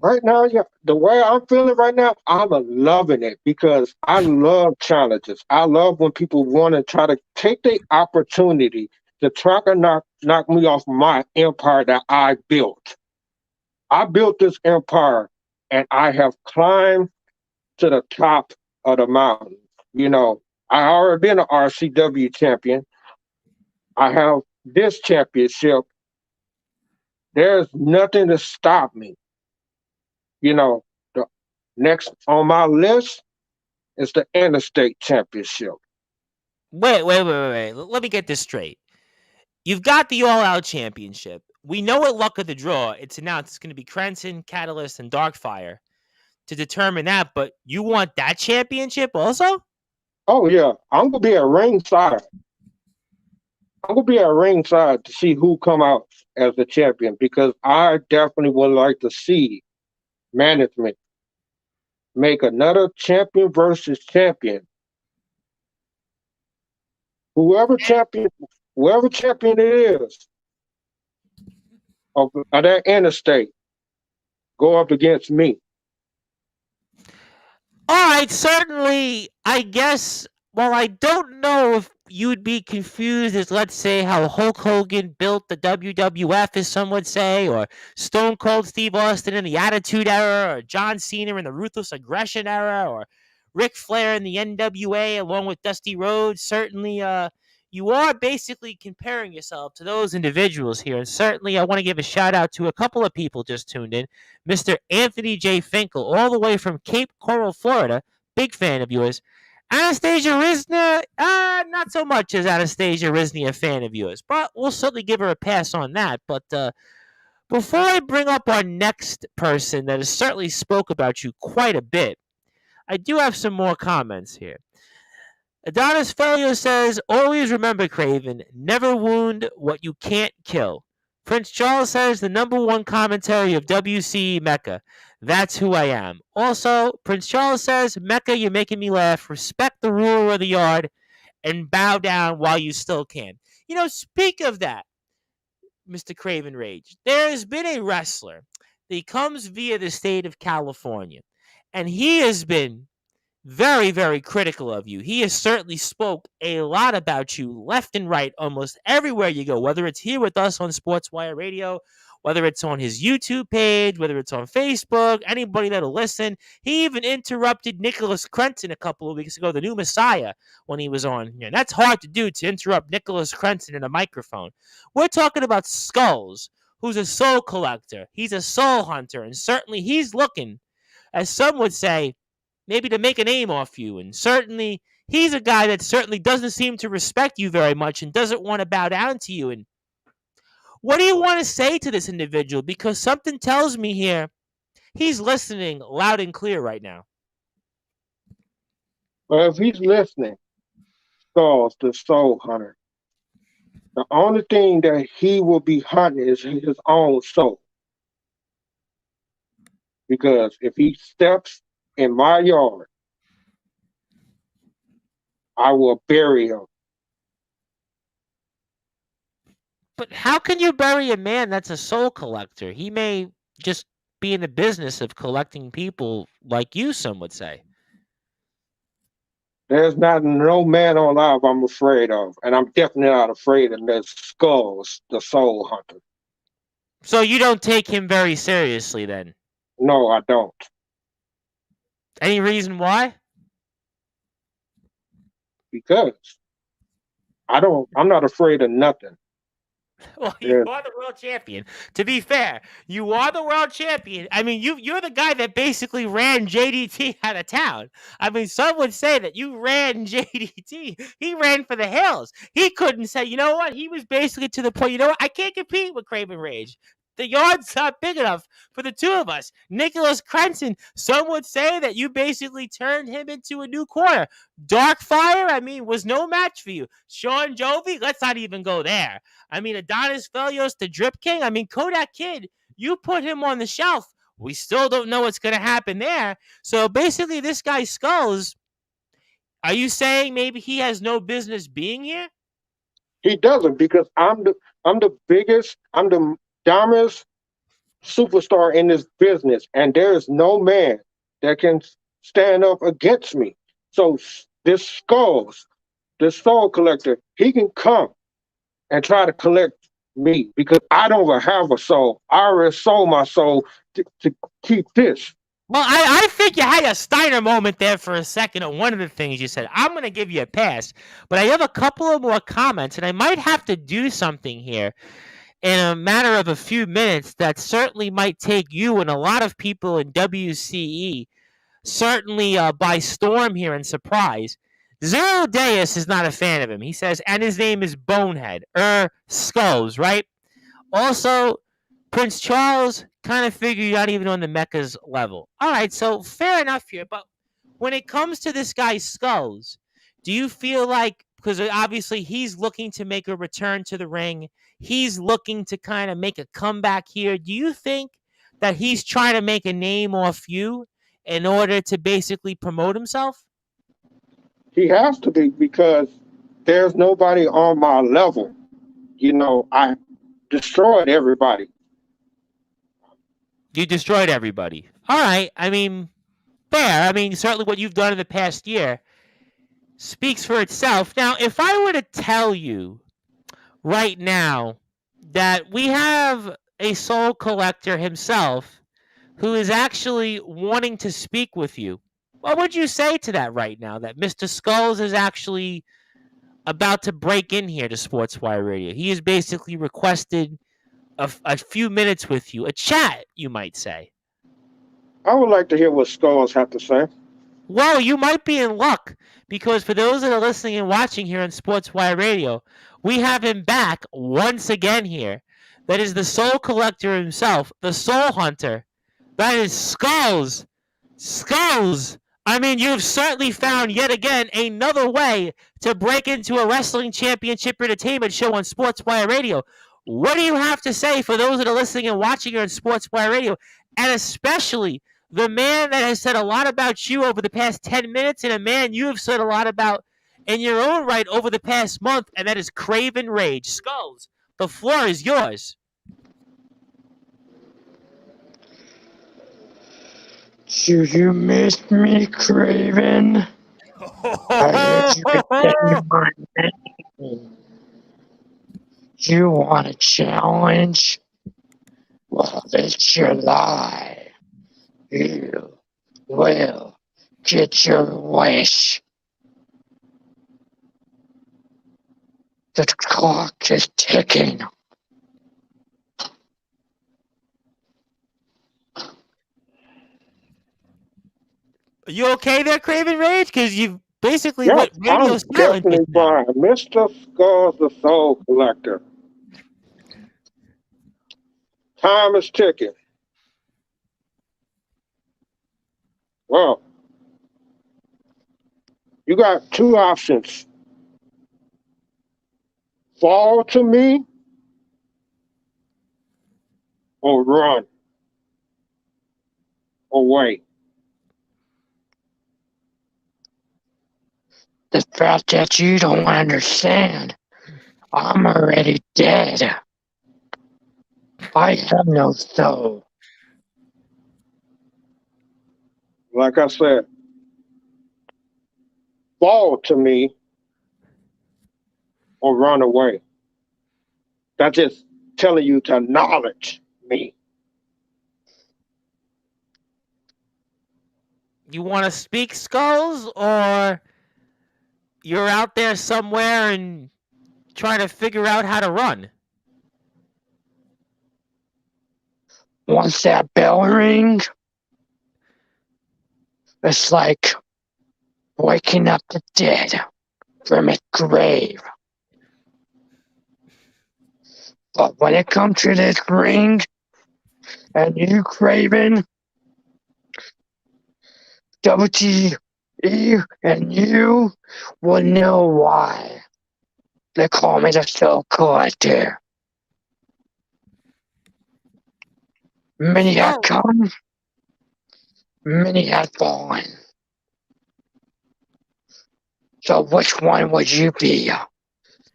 Right now, yeah, the way I'm feeling right now, I'm loving it because I love challenges. I love when people want to try to take the opportunity to try to knock me off my empire that I built. I built this empire and I have climbed to the top of the mountain. I already been an RCW champion. I have this championship. There's nothing to stop me. The next on my list is the Interstate Championship. Wait. Let me get this straight. You've got the All Out Championship. We know at Luck of the Draw, it's announced it's going to be Crenson, Catalyst, and Darkfire to determine that, but you want that championship also? Oh, yeah. I'm going to be at ringside. I'm going to be at ringside to see who come out as the champion because I definitely would like to see management make another champion versus champion. Whoever champion it is of that interstate, go up against me. All right, certainly, I guess, well, I don't know if you'd be confused as, let's say, how Hulk Hogan built the WWF, as some would say, or Stone Cold Steve Austin in the Attitude Era, or John Cena in the Ruthless Aggression Era, or Ric Flair in the NWA, along with Dusty Rhodes. Certainly, you are basically comparing yourself to those individuals here. And certainly, I want to give a shout out to a couple of people just tuned in. Mr. Anthony J. Finkel, all the way from Cape Coral, Florida. Big fan of yours. Anastasia Rizna, not so much as Anastasia Rizna a fan of yours, but we'll certainly give her a pass on that. But before I bring up our next person that has certainly spoke about you quite a bit, I do have some more comments here. Adonis Felio says, always remember, Kraven, never wound what you can't kill. Prince Charles says, the number one commentary of WCE Mecca. That's who I am. Also, Prince Charles says, Mecca, you're making me laugh. Respect the rule of the yard and bow down while you still can. Speak of that, Mr. Kraven Rage. There has been a wrestler that comes via the state of California, and he has been very, very critical of you. He has certainly spoke a lot about you left and right, almost everywhere you go, whether it's here with us on Sportswire Radio, whether it's on his YouTube page, whether it's on Facebook, anybody that'll listen. He even interrupted Nicholas Crenson a couple of weeks ago, the new Messiah, when he was on here. And that's hard to do, to interrupt Nicholas Crenson in a microphone. We're talking about Skullz, who's a soul collector. He's a soul hunter, and certainly he's looking, as some would say, maybe to make a name off you. And certainly, he's a guy that certainly doesn't seem to respect you very much and doesn't want to bow down to you. And what do you want to say to this individual? Because something tells me here he's listening loud and clear right now. Well, if he's listening, Skullz, the soul hunter, the only thing that he will be hunting is his own soul. Because if he steps in my yard, I will bury him But how can you bury a man that's a soul collector? He may just be in the business of collecting people like you, some would say. There's not no man alive I'm afraid of, and I'm definitely not afraid of Miss Skullz, the Soul Hunter. So you don't take him very seriously then? No, I don't. Any reason why? Because I'm not afraid of nothing. Well, you are the world champion. To be fair, you are the world champion. I mean, you're the guy that basically ran JDT out of town. I mean, some would say that you ran JDT. He ran for the hills. He couldn't say, you know what? He was basically to the point, you know what? I can't compete with Kraven Rage. The yard's not big enough for the two of us. Nicholas Crenson, some would say that you basically turned him into a new corner. Darkfire, I mean, was no match for you. Sean Jovi, let's not even go there. I mean, Adonis Felios, the Drip King. I mean, Kodak Kid, you put him on the shelf. We still don't know what's going to happen there. So basically, this guy Skullz, are you saying maybe he has no business being here? He doesn't, because I'm the biggest, I'm the dominant superstar in this business, and there is no man that can stand up against me. So this Skullz, this soul collector, he can come and try to collect me, because I don't have a soul. I already sold my soul to keep this. Well, I think you had a Steiner moment there for a second on one of the things you said. I'm going to give you a pass, but I have a couple of more comments, and I might have to do something here in a matter of a few minutes that certainly might take you and a lot of people in WCE certainly by storm here and surprise. Zero Deus is not a fan of him. He says, and his name is Bonehead, Skullz, right? Also, Prince Charles, kind of figure you're not even on the Mecca's level. All right, so fair enough here. But when it comes to this guy Skullz, do you feel like, because obviously he's looking to make a return to the ring, he's looking to kind of make a comeback here, do you think that he's trying to make a name off you in order to basically promote himself? He has to be, because there's nobody on my level. You know, I destroyed everybody. You destroyed everybody. All right. I mean, fair. I mean, certainly what you've done in the past year speaks for itself. Now, if I were to tell you right now that we have a soul collector himself who is actually wanting to speak with you, what would you say to that right now, that Mr. Skullz is actually about to break in here to Sportswire Radio? He has basically requested a few minutes with you, a chat, you might say. I would like to hear what Skullz have to say. Well, you might be in luck, because for those that are listening and watching here on Sportswire Radio, we have him back once again here. That is the soul collector himself, the soul hunter. That is Skullz. Skullz! I mean, you've certainly found yet again another way to break into a wrestling championship entertainment show on Sportswire Radio. What do you have to say for those that are listening and watching here on Sportswire Radio, and especially the man that has said a lot about you over the past 10 minutes, and a man you have said a lot about in your own right over the past month, and that is Kraven Rage. Skullz, the floor is yours. Do you miss me, Kraven? I heard you say my name. You want a challenge? Well, it's your lie. You will get your wish. The clock is ticking. Are you okay there, Kraven Rage? Because you've basically Yes, what radio I'm silent definitely is now. fine. Mr. Skullz, the soul collector. Time is ticking. Well, you got two options. Fall to me or run away. The fact that you don't understand, I'm already dead. I have no soul. Like I said, fall to me or run away. That's just telling you to acknowledge me. You want to speak, Skulls, or you're out there somewhere and trying to figure out how to run? Once that bell rings, it's like waking up the dead from its grave. But when it comes to this ring, and you, Kraven, WTE, and you will know why they call me the Soul Collector. Many have come, many have fallen. So which one would you be?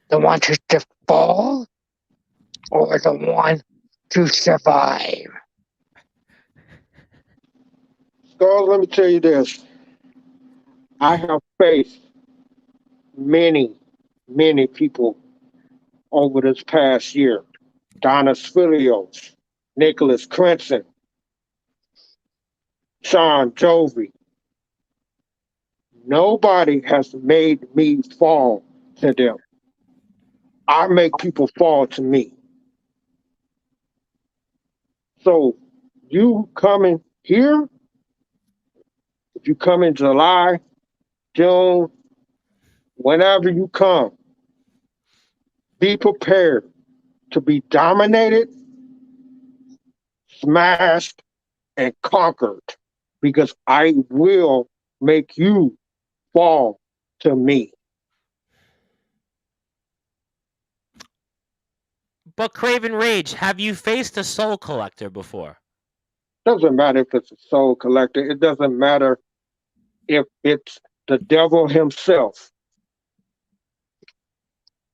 The one to fall, or the one to survive? Skull, let me tell you this. I have faced many, many people over this past year. Donna Sfilios, Nicholas Crenson, Sean Jovi. Nobody has made me fall to them. I make people fall to me. So you coming here, if you come in July, June, whenever you come, be prepared to be dominated, smashed, and conquered, because I will make you fall to me. But Kraven Rage, have you faced a Soul Collector before? Doesn't matter if it's a soul collector. It doesn't matter if it's the devil himself.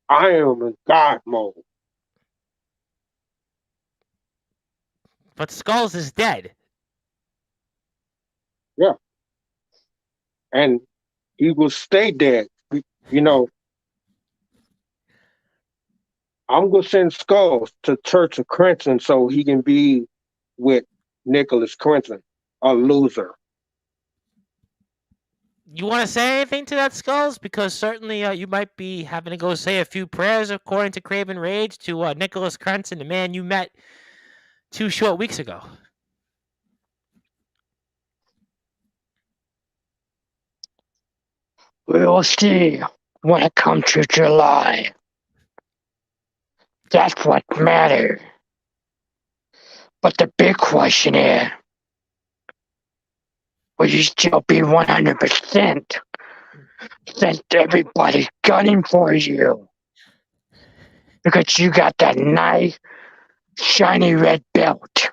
I am in God mode. But Skulls is dead. Yeah. And he will stay dead. You know, I'm going to send Skulls to Church of Crimson so he can be with Nicholas Crimson, a loser. You want to say anything to that, Skulls? Because certainly you might be having to go say a few prayers, according to Kraven Rage, to Nicholas Crenson, the man you met 2 short weeks ago. We'll see when it comes to July. That's what matters. But the big question is, will you still be 100% since everybody's gunning for you? Because you got that nice, shiny red belt.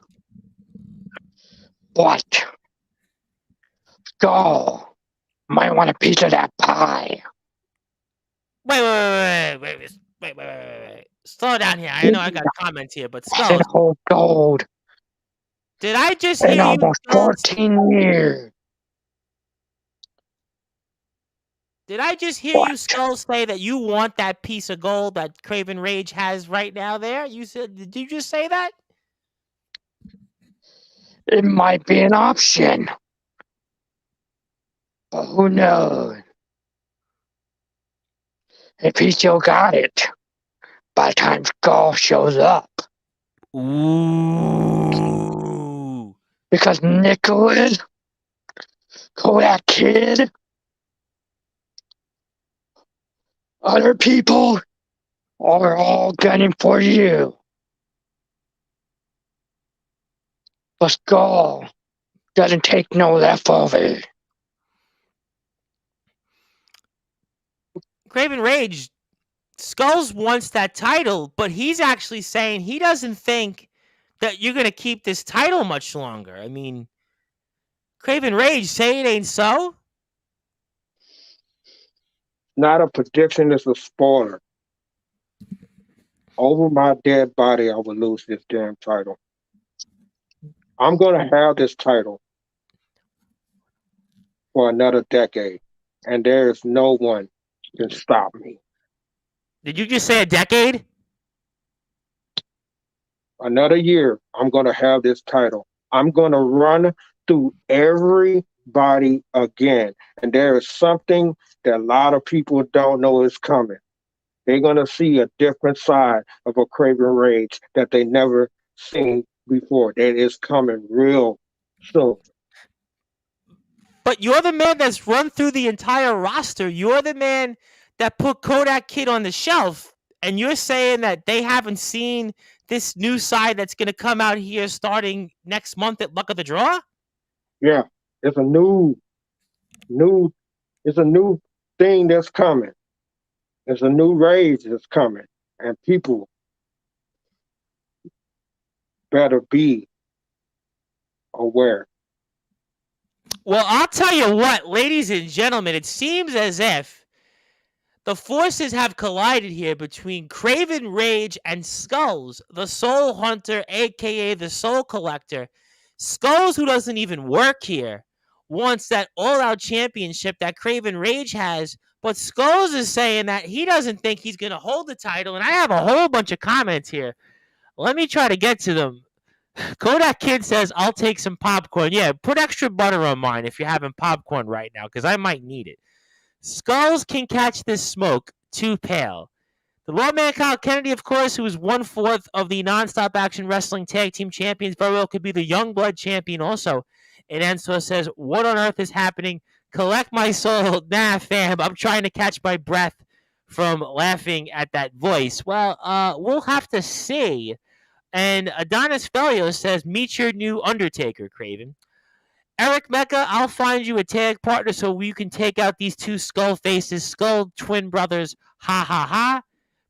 But Skull might want a piece of that pie. Wait. Slow down here. I know I got comments here, but Skulls, And whole gold did I just in hear you, almost Skulls? 14 years. Did I just hear What? you, Skulls, say that you want that piece of gold that Kraven Rage has right now there? You said, did you just say that? It might be an option. But who knows? If he still got it by the time Skull shows up. Ooh. Because Nicholas, Kodak Kid, other people are all gunning for you. But Skull doesn't take no leftovers. Kraven Rage, Skulls wants that title, but he's actually saying he doesn't think that you're going to keep this title much longer. I mean, Kraven Rage, say it ain't so. Not a prediction, it's a spoiler. over my dead body, I would lose this damn title. I'm going to have this title for another decade, and there is no one can stop me. Did you just say a decade? Another year, I'm going to have this title. I'm going to run through everybody again. And there is something that a lot of people don't know is coming. They're going to see a different side of a Kraven Rage that they never seen before. That is coming real soon. But you're the man that's run through the entire roster. You're the man that put Kodak Kid on the shelf. And you're saying that they haven't seen this new side that's going to come out here starting next month at Luck of the Draw? Yeah, it's a new thing that's coming. It's a new rage that's coming. And people better be aware. Well, I'll tell you what, ladies and gentlemen, it seems as if the forces have collided here between Kraven Rage and Skullz, the Soul Hunter, aka the Soul Collector. Skullz, who doesn't even work here, wants that all-out championship that Kraven Rage has, but Skullz is saying that he doesn't think he's going to hold the title, and I have a whole bunch of comments here. Let me try to get to them. Kodak Kid says, I'll take some popcorn. Yeah, put extra butter on mine if you're having popcorn right now, because I might need it. Skullz can catch this smoke, too pale. The Lawman Kyle Kennedy, of course, who is 1/4 of the Nonstop Action Wrestling Tag Team Champions, very well could be the Youngblood Champion also. And Enzo says, what on earth is happening? Collect my soul. Nah, fam, I'm trying to catch my breath from laughing at that voice. Well, we'll have to see. And Adonis Felios says, meet your new Undertaker, Kraven. Eric Mecca, I'll find you a tag partner so you can take out these two skull faces, skull twin brothers. Ha ha ha.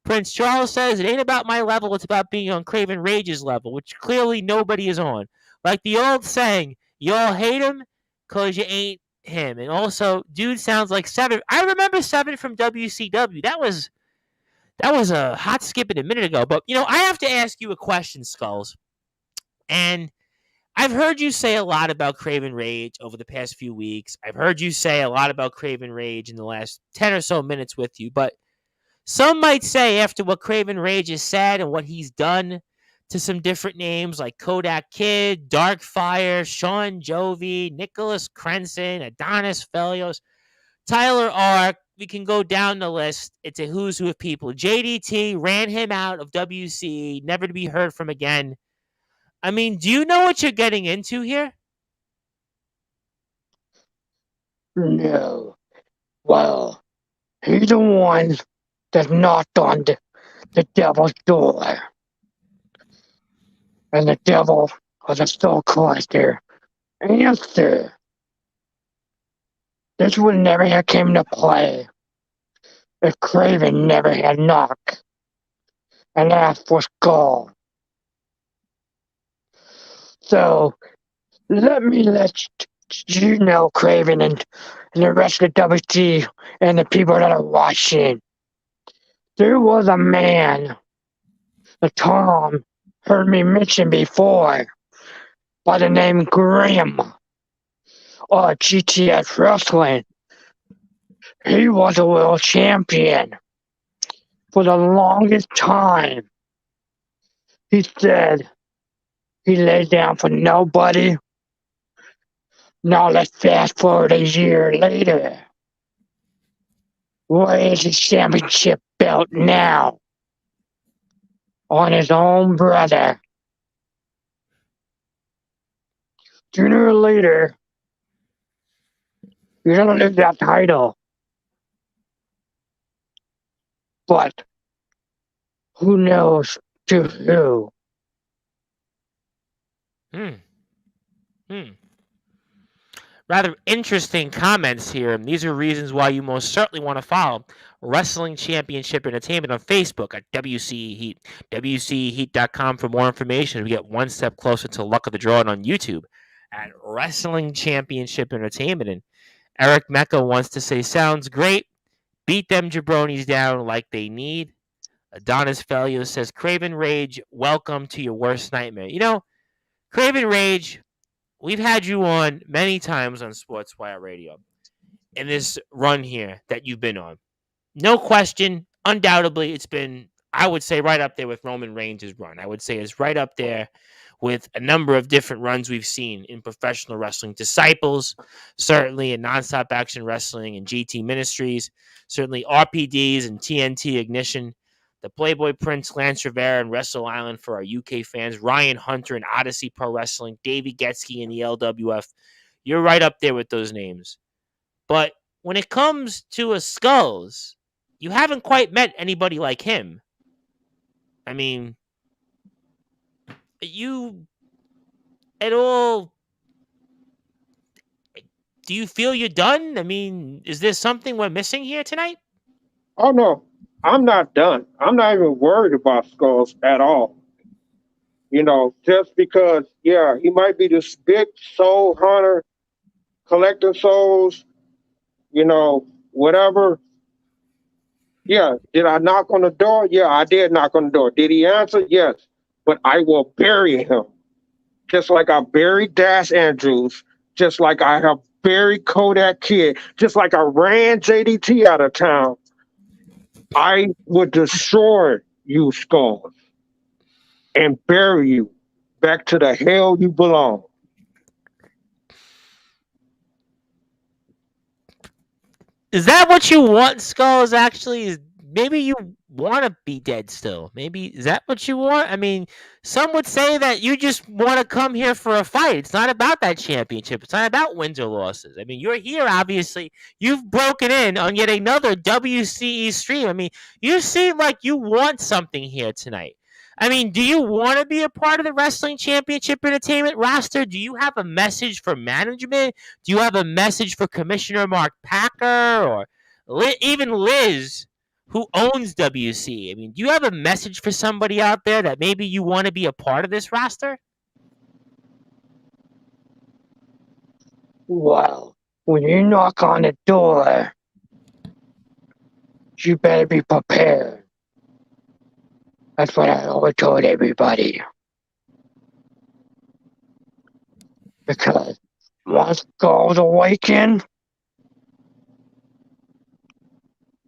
Prince Charles says, it ain't about my level, it's about being on Kraven Rage's level, which clearly nobody is on. Like the old saying, you all hate him because you ain't him. And also, dude sounds like Seven. I remember Seven from WCW. That was a hot skipping a minute ago. But, I have to ask you a question, Skullz. And I've heard you say a lot about Kraven Rage over the past few weeks. I've heard you say a lot about Kraven Rage in the last 10 or so minutes with you. But some might say after what Kraven Rage has said and what he's done to some different names like Kodak Kid, Darkfire, Sean Jovi, Nicholas Crenson, Adonis Felios, Tyler Ark, we can go down the list. It's a who's who of people. JDT ran him out of WC, never to be heard from again. I mean, do you know what you're getting into here? No. Well, he's the one that knocked on the devil's door. And the devil was a Soul Collector. Answer. This would never have came to play if Kraven never had knocked and asked for Skull. So, let you know, Kraven and the rest of the WC and the people that are watching. There was a man that Tom heard me mention before by the name Graham of GTS Wrestling. He was a world champion for the longest time. He said he laid down for nobody. Now let's fast forward a year later. Where is his championship belt now? On his own brother. Sooner or later, you're gonna lose that title. But who knows to who? Rather interesting comments here. And these are reasons why you most certainly want to follow Wrestling Championship Entertainment on Facebook at WC Heat. WCHeat.com for more information. We get one step closer to Luck of the Draw on YouTube at Wrestling Championship Entertainment. And Eric Mecca wants to say, sounds great. Beat them jabronis down like they need. Adonis Felio says, Kraven Rage, welcome to your worst nightmare. Kraven Rage, we've had you on many times on Sportswire Radio in this run here that you've been on. No question, undoubtedly, it's been, I would say, right up there with Roman Reigns' run. I would say it's right up there with a number of different runs we've seen in professional wrestling. Disciples, certainly in Nonstop Action Wrestling and GT Ministries, certainly RPDs and TNT Ignition, the Playboy Prince, Lance Rivera, and Wrestle Island for our UK fans, Ryan Hunter and Odyssey Pro Wrestling, Davey Getsky and the LWF. You're right up there with those names. But when it comes to a Skullz, you haven't quite met anybody like him. I mean, you at all, do you feel you're done? I mean, is there something we're missing here tonight? Oh no, I'm not done. I'm not even worried about Skullz at all. Just because, yeah, he might be this big soul hunter, collecting souls, whatever. Yeah, did I knock on the door? Yeah, I did knock on the door. Did he answer? Yes, but I will bury him. Just like I buried Dash Andrews, just like I have buried Kodak Kid, just like I ran JDT out of town. I would destroy you, Skullz, and bury you back to the hell you belong. Is that what you want, Skullz, actually? Maybe you want to be dead still. Maybe, is that what you want? I mean, some would say that you just want to come here for a fight. It's not about that championship. It's not about wins or losses. I mean, you're here, obviously. You've broken in on yet another WCE stream. I mean, you seem like you want something here tonight. I mean, do you want to be a part of the Wrestling Championship Entertainment roster? Do you have a message for management? Do you have a message for Commissioner Mark Packer or even Liz, who owns WC? I mean, do you have a message for somebody out there that maybe you want to be a part of this roster? Well, when you knock on the door, you better be prepared. That's what I always told everybody. Because once Skullz awaken,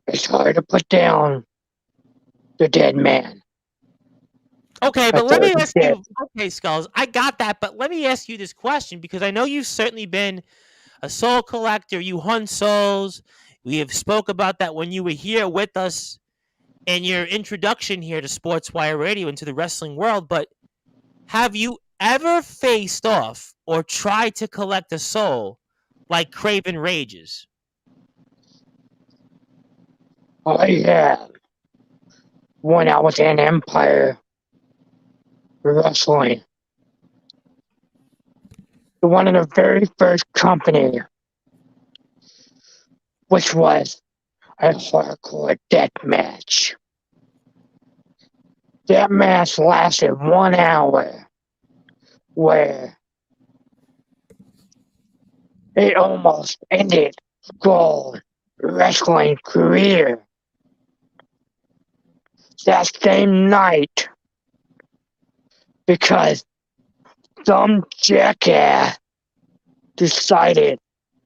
it's hard to put down the dead man. Okay, but let me ask you, okay, Skullz, I got that, but let me ask you this question, because I know you've certainly been a soul collector. You hunt souls. We have spoke about that when you were here with us and your introduction here to Sportswire Radio into the wrestling world, but have you ever faced off or tried to collect a soul like Kraven Rages? I have. When I was in Empire Wrestling. One of the very first company, which was a hardcore death match. That match lasted 1 hour, where it almost ended Skullz' wrestling career. That same night, because some jackass decided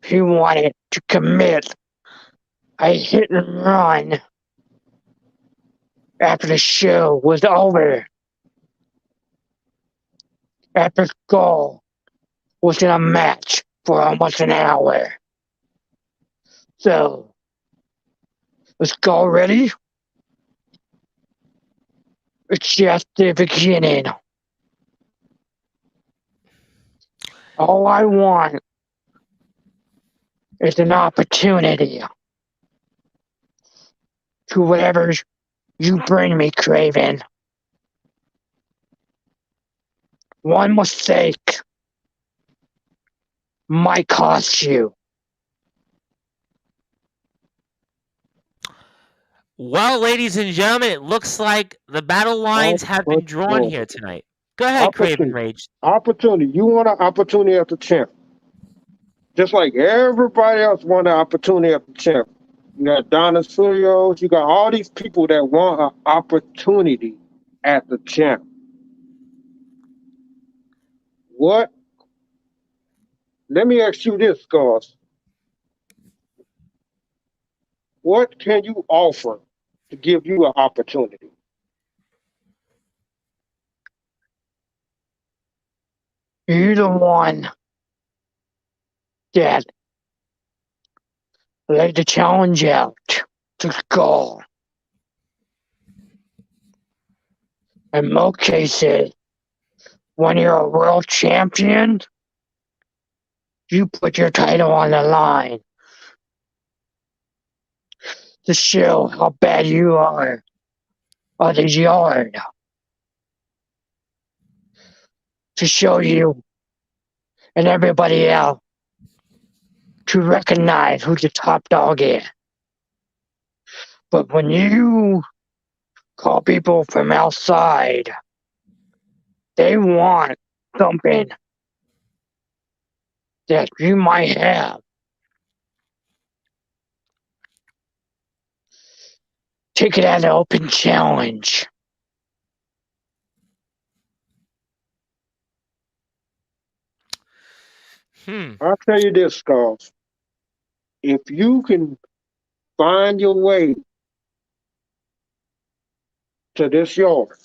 he wanted to commit a hit and run after the show was over. After Skullz was in a match for almost an hour. So, is Skullz ready? It's just the beginning. All I want is an opportunity to whatever you bring me, Kraven. One mistake might cost you. Well, ladies and gentlemen, it looks like the battle lines have been drawn here tonight. Go ahead, Kraven Rage. Opportunity. You want an opportunity at the champ. Just like everybody else want an opportunity at the champ. You got Donna Surios. You got all these people that want an opportunity at the champ. What? Let me ask you this, Skullz. What can you offer to give you an opportunity? You're the one that laid the challenge out to Skull. In most cases, when you're a world champion, you put your title on the line to show how bad you are on the yard. To show you and everybody else to recognize who the top dog is. But when you call people from outside, they want something that you might have. Take it as an open challenge. I'll tell you this, Skullz. If you can find your way to this yard,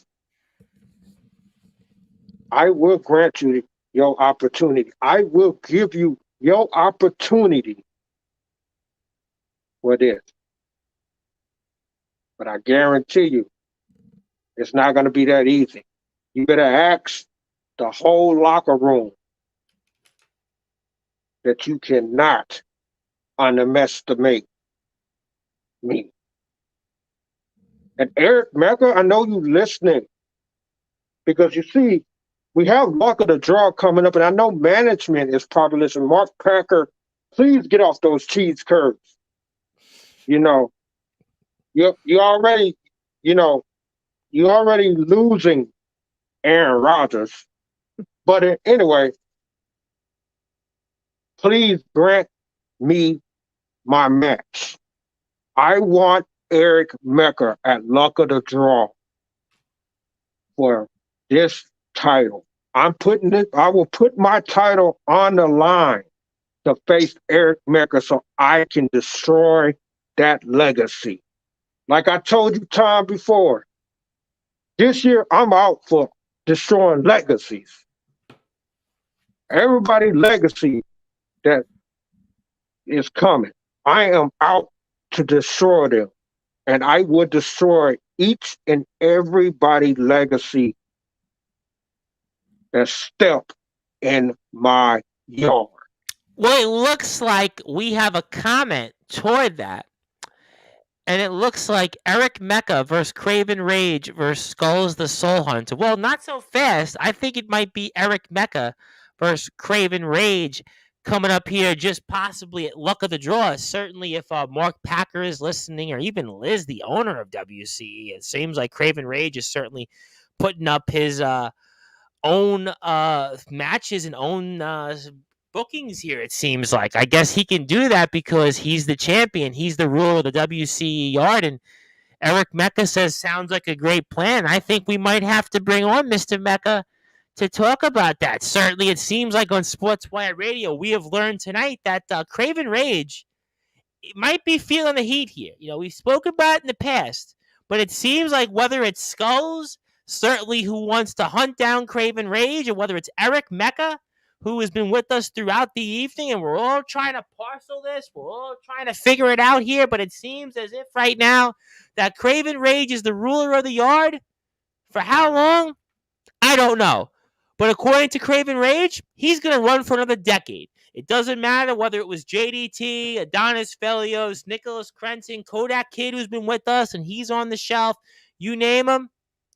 I will grant you your opportunity. I will give you your opportunity for this. But I guarantee you, it's not going to be that easy. You better ask the whole locker room that you cannot underestimate me. And Eric Mecca, I know you listening, because you see, we have luck of the draw coming up, and I know management is probably listening. Mark Packer, please get off those cheese curds. You know, you already, you already losing Aaron Rodgers. But anyway, please grant me my match. I want Eric Mecca at luck of the draw for this title. I will put my title on the line to face Eric Mecca so I can destroy that legacy. Like I told you time before, this year I'm out for destroying legacies. Everybody's legacy that is coming, I am out to destroy them. And I would destroy each and everybody legacy that step in my yard. Well, it looks like we have a comment toward that. And it looks like Eric Mecca versus Kraven Rage versus Skullz the Soul Hunter. Well, not so fast. I think it might be Eric Mecca versus Kraven Rage coming up here, just possibly at luck of the draw. Certainly, if Mark Packer is listening, or even Liz, the owner of WCE, it seems like Kraven Rage is certainly putting up his own matches and own bookings here, it seems like. I guess he can do that because he's the champion. He's the ruler of the WCE yard. And Eric Mecca says, sounds like a great plan. I think we might have to bring on Mr. Mecca to talk about that. Certainly, it seems like on Sportswire Radio, we have learned tonight that Kraven Rage might be feeling the heat here. We've spoken about it in the past, but it seems like whether it's Skullz, certainly who wants to hunt down Kraven Rage, or whether it's Eric Mecca, who has been with us throughout the evening, and we're all trying to parcel this. We're all trying to figure it out here, but it seems as if right now that Kraven Rage is the ruler of the yard. For how long? I don't know. But according to Kraven Rage, he's going to run for another decade. It doesn't matter whether it was JDT, Adonis Felios, Nicholas Crenson, Kodak Kid, who's been with us, and he's on the shelf. You name him,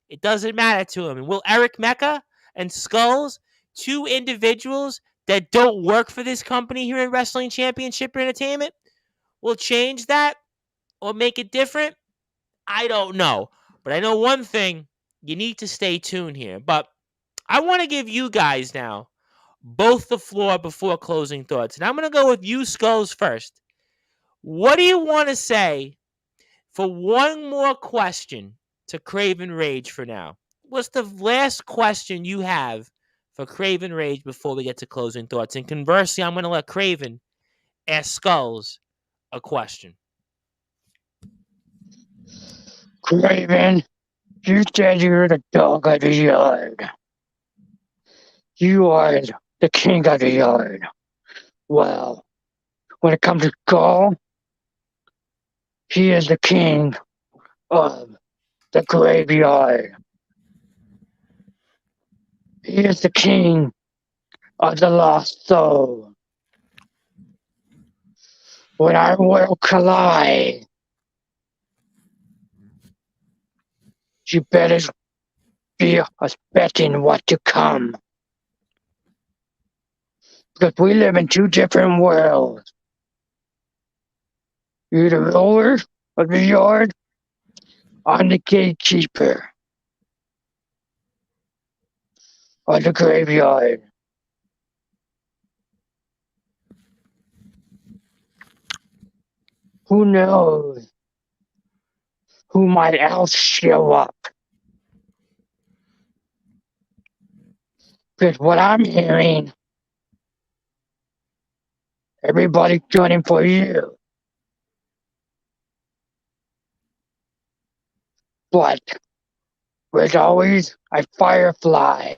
it doesn't matter to him. And will Eric Mecca and Skullz, two individuals that don't work for this company here in Wrestling Championship Entertainment, will change that or make it different? I don't know. But I know one thing, you need to stay tuned here. But I want to give you guys now both the floor before closing thoughts. And I'm going to go with you, Skullz, first. What do you want to say for one more question to Kraven Rage for now? What's the last question you have for Kraven Rage before we get to closing thoughts? And conversely, I'm going to let Kraven ask Skullz a question. Kraven, you said you're the dog of the yard. You are the king of the yard. Well, when it comes to Skull, he is the king of the graveyard. He is the king of the lost soul. When our world collide, you better be expecting what to come. Because we live in two different worlds. You're the ruler of the yard, I'm the gatekeeper of the graveyard. Who knows who might else show up? Because what I'm hearing, everybody's gunning for you. But there's always a firefly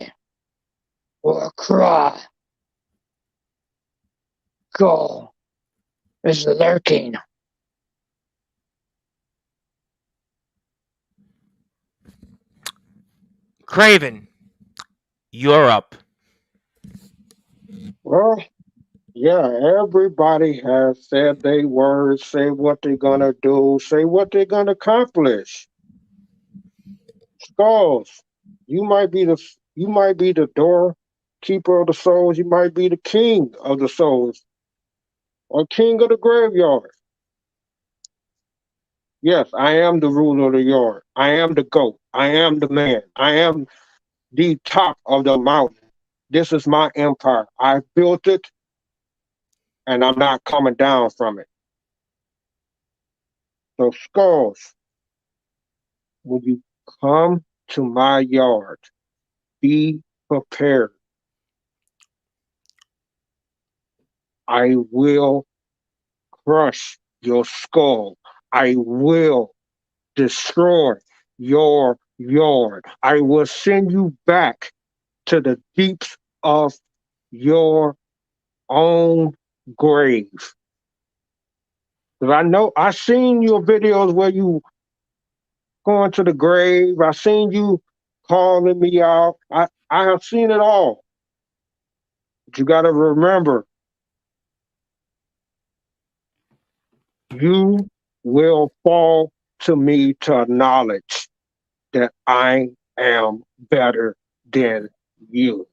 or a craw. Skull is lurking. Kraven, you're up. Well, yeah, everybody has said their words, say what they're gonna do, say what they're gonna accomplish. Skullz, you might be the doorkeeper of the souls, you might be the king of the souls, or king of the graveyard. Yes, I am the ruler of the yard. I am the goat. I am the man. I am the top of the mountain. This is my empire. I built it, and I'm not coming down from it. So, Skullz, when you come to my yard, be prepared. I will crush your skull. I will destroy your yard. I will send you back to the deeps of your own grave. Because I know I seen your videos where you going to the grave. I seen you calling me out. I have seen it all. But you got to remember, you will fall to me to acknowledge that I am better than you.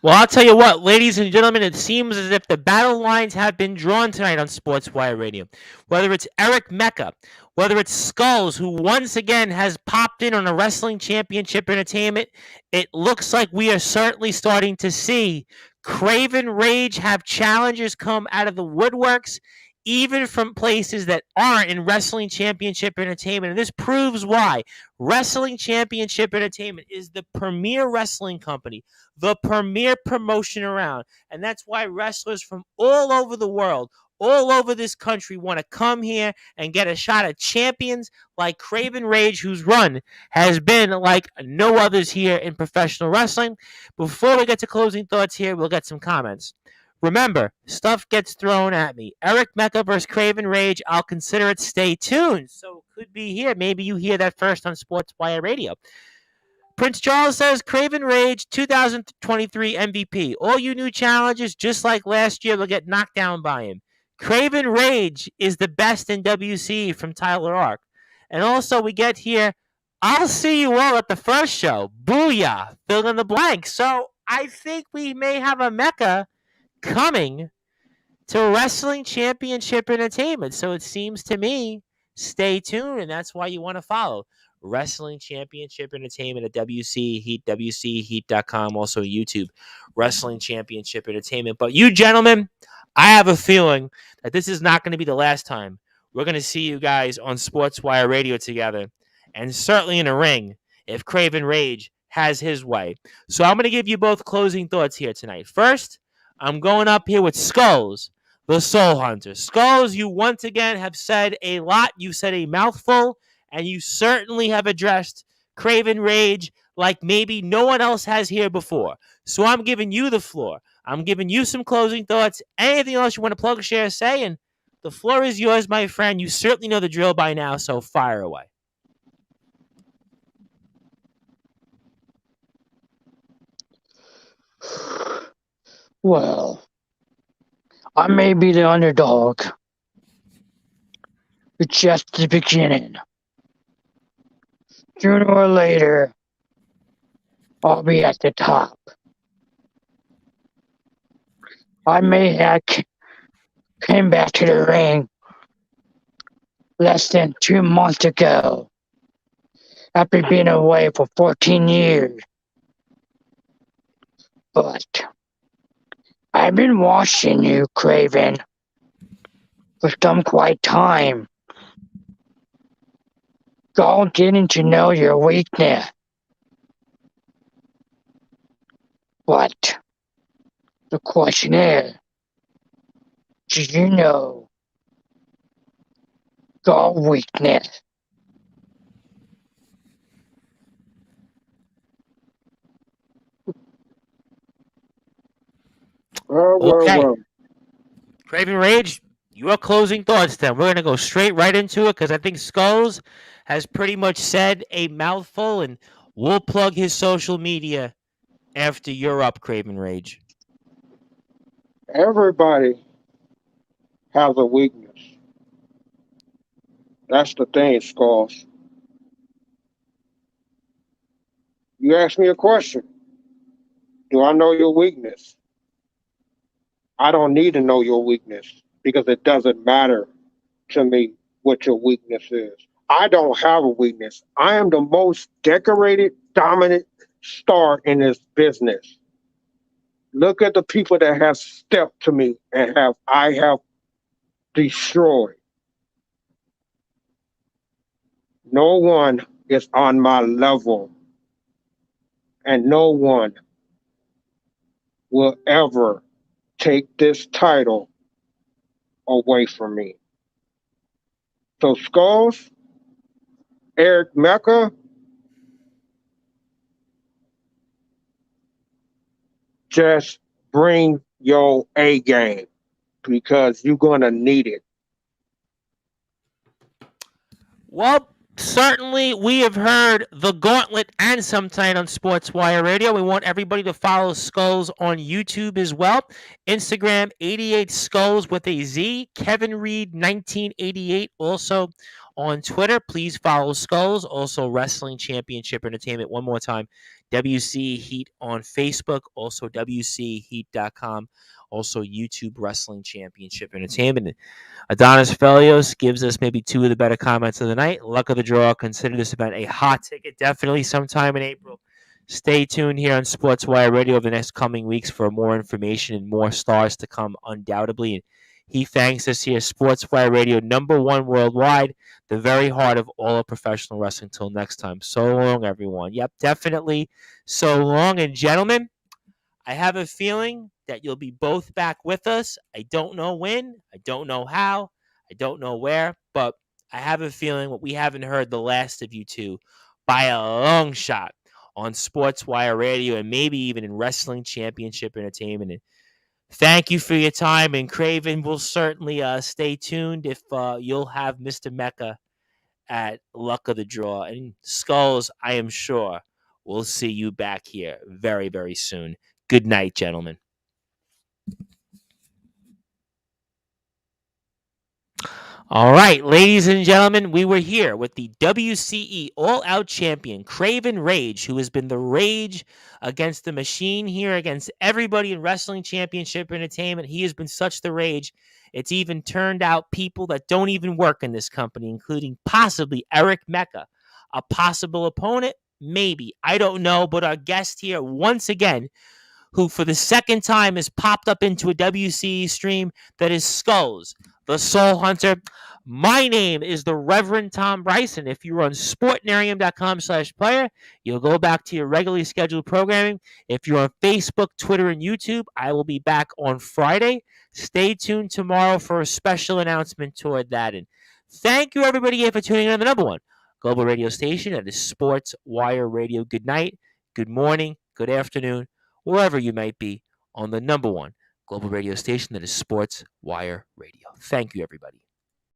Well, I'll tell you what, ladies and gentlemen, it seems as if the battle lines have been drawn tonight on Sportswire Radio. Whether it's Eric Mecca, whether it's Skullz, who once again has popped in on a Wrestling Championship Entertainment, it looks like we are certainly starting to see Kraven Rage have challengers come out of the woodworks, even from places that aren't in Wrestling Championship Entertainment. And this proves why. Wrestling Championship Entertainment is the premier wrestling company, the premier promotion around. And that's why wrestlers from all over the world, all over this country, want to come here and get a shot at champions like Kraven Rage, whose run has been like no others here in professional wrestling. Before we get to closing thoughts here, we'll get some comments. Remember, stuff gets thrown at me. Eric Mecca versus Kraven Rage. I'll consider it. Stay tuned. So it could be here. Maybe you hear that first on Sportswire Radio. Prince Charles says, Kraven Rage 2023 MVP. All you new challenges, just like last year, will get knocked down by him. Kraven Rage is the best in WC from Tyler Ark. And also we get here, I'll see you all at the first show. Booyah. Fill in the blank. So I think we may have a Mecca coming to Wrestling Championship Entertainment. So it seems to me, stay tuned, and that's why you want to follow. Wrestling Championship Entertainment at WC Heat, WCHeat.com, also YouTube, Wrestling Championship Entertainment. But you gentlemen, I have a feeling that this is not going to be the last time we're going to see you guys on Sportswire Radio together, and certainly in a ring if Kraven Rage has his way. So I'm going to give you both closing thoughts here tonight. First, I'm going up here with Skullz, the Soul Hunter. Skullz, you once again have said a lot. You said a mouthful, and you certainly have addressed Kraven Rage like maybe no one else has here before. So I'm giving you the floor. I'm giving you some closing thoughts. Anything else you want to plug, share, say, and the floor is yours, my friend. You certainly know the drill by now, so fire away. Well, I may be the underdog. It's just the beginning. Sooner or later, I'll be at the top. I may have came back to the ring less than 2 months ago after being away for 14 years. But I've been watching you, Kraven, for some quite time. All getting to know your weakness. But the question is, do you know your weakness? Okay. Well. Kraven Rage, your closing thoughts then. We're going to go straight right into it because I think Skullz has pretty much said a mouthful, and we'll plug his social media after you're up, Kraven Rage. Everybody has a weakness. That's the thing, Skullz. You asked me a question. Do I know your weakness? I don't need to know your weakness because it doesn't matter to me what your weakness is. I don't have a weakness. I am the most decorated, dominant star in this business. Look at the people that have stepped to me and I have destroyed. No one is on my level, and no one will ever take this title away from me. So Skullz, Eric Mecca, just bring your A game because you're going to need it. Well, certainly we have heard the gauntlet and some tonight on Sportswire Radio. We want everybody to follow Skullz on YouTube as well. Instagram, 88 Skullz with a Z. Kevin Reed, 1988, also on Twitter. Please follow Skullz. Also, Wrestling Championship Entertainment. One more time, WC Heat on Facebook. Also, WCHeat.com. Also, YouTube Wrestling Championship Entertainment. Adonis Felios gives us maybe two of the better comments of the night. Luck of the draw. Consider this event a hot ticket. Definitely sometime in April. Stay tuned here on Sportswire Radio over the next coming weeks for more information and more stars to come, undoubtedly. And he thanks us here, Sportswire Radio, #1 worldwide, the very heart of all of professional wrestling. Until next time. So long, everyone. Yep, definitely so long. And gentlemen, I have a feeling that you'll be both back with us. I don't know when. I don't know how. I don't know where. But I have a feeling that we haven't heard the last of you two by a long shot on Sportswire Radio and maybe even in Wrestling Championship Entertainment. And thank you for your time. And Kraven will certainly stay tuned if you'll have Mr. Mecca at Luck of the Draw. And Skullz, I am sure we'll see you back here very, very soon. Good night, gentlemen. All right, ladies and gentlemen, we were here with the WCE All-Out Champion, Kraven Rage, who has been the rage against the machine here, against everybody in Wrestling Championship Entertainment. He has been such the rage. It's even turned out people that don't even work in this company, including possibly Eric Mecca, a possible opponent? Maybe. I don't know. But our guest here, once again, who for the second time has popped up into a WCE stream, that is Skullz, the Soul Hunter. My name is the Reverend Tom Bryson. If you're on sportnarium.com/player, you'll go back to your regularly scheduled programming. If you're on Facebook, Twitter, and YouTube, I will be back on Friday. Stay tuned tomorrow for a special announcement toward that. And thank you, everybody, here for tuning in on the number one global radio station. That is Sportswire Radio. Good night, good morning, good afternoon, wherever you might be on the number one global radio station that is Sportswire Radio. Thank you, everybody.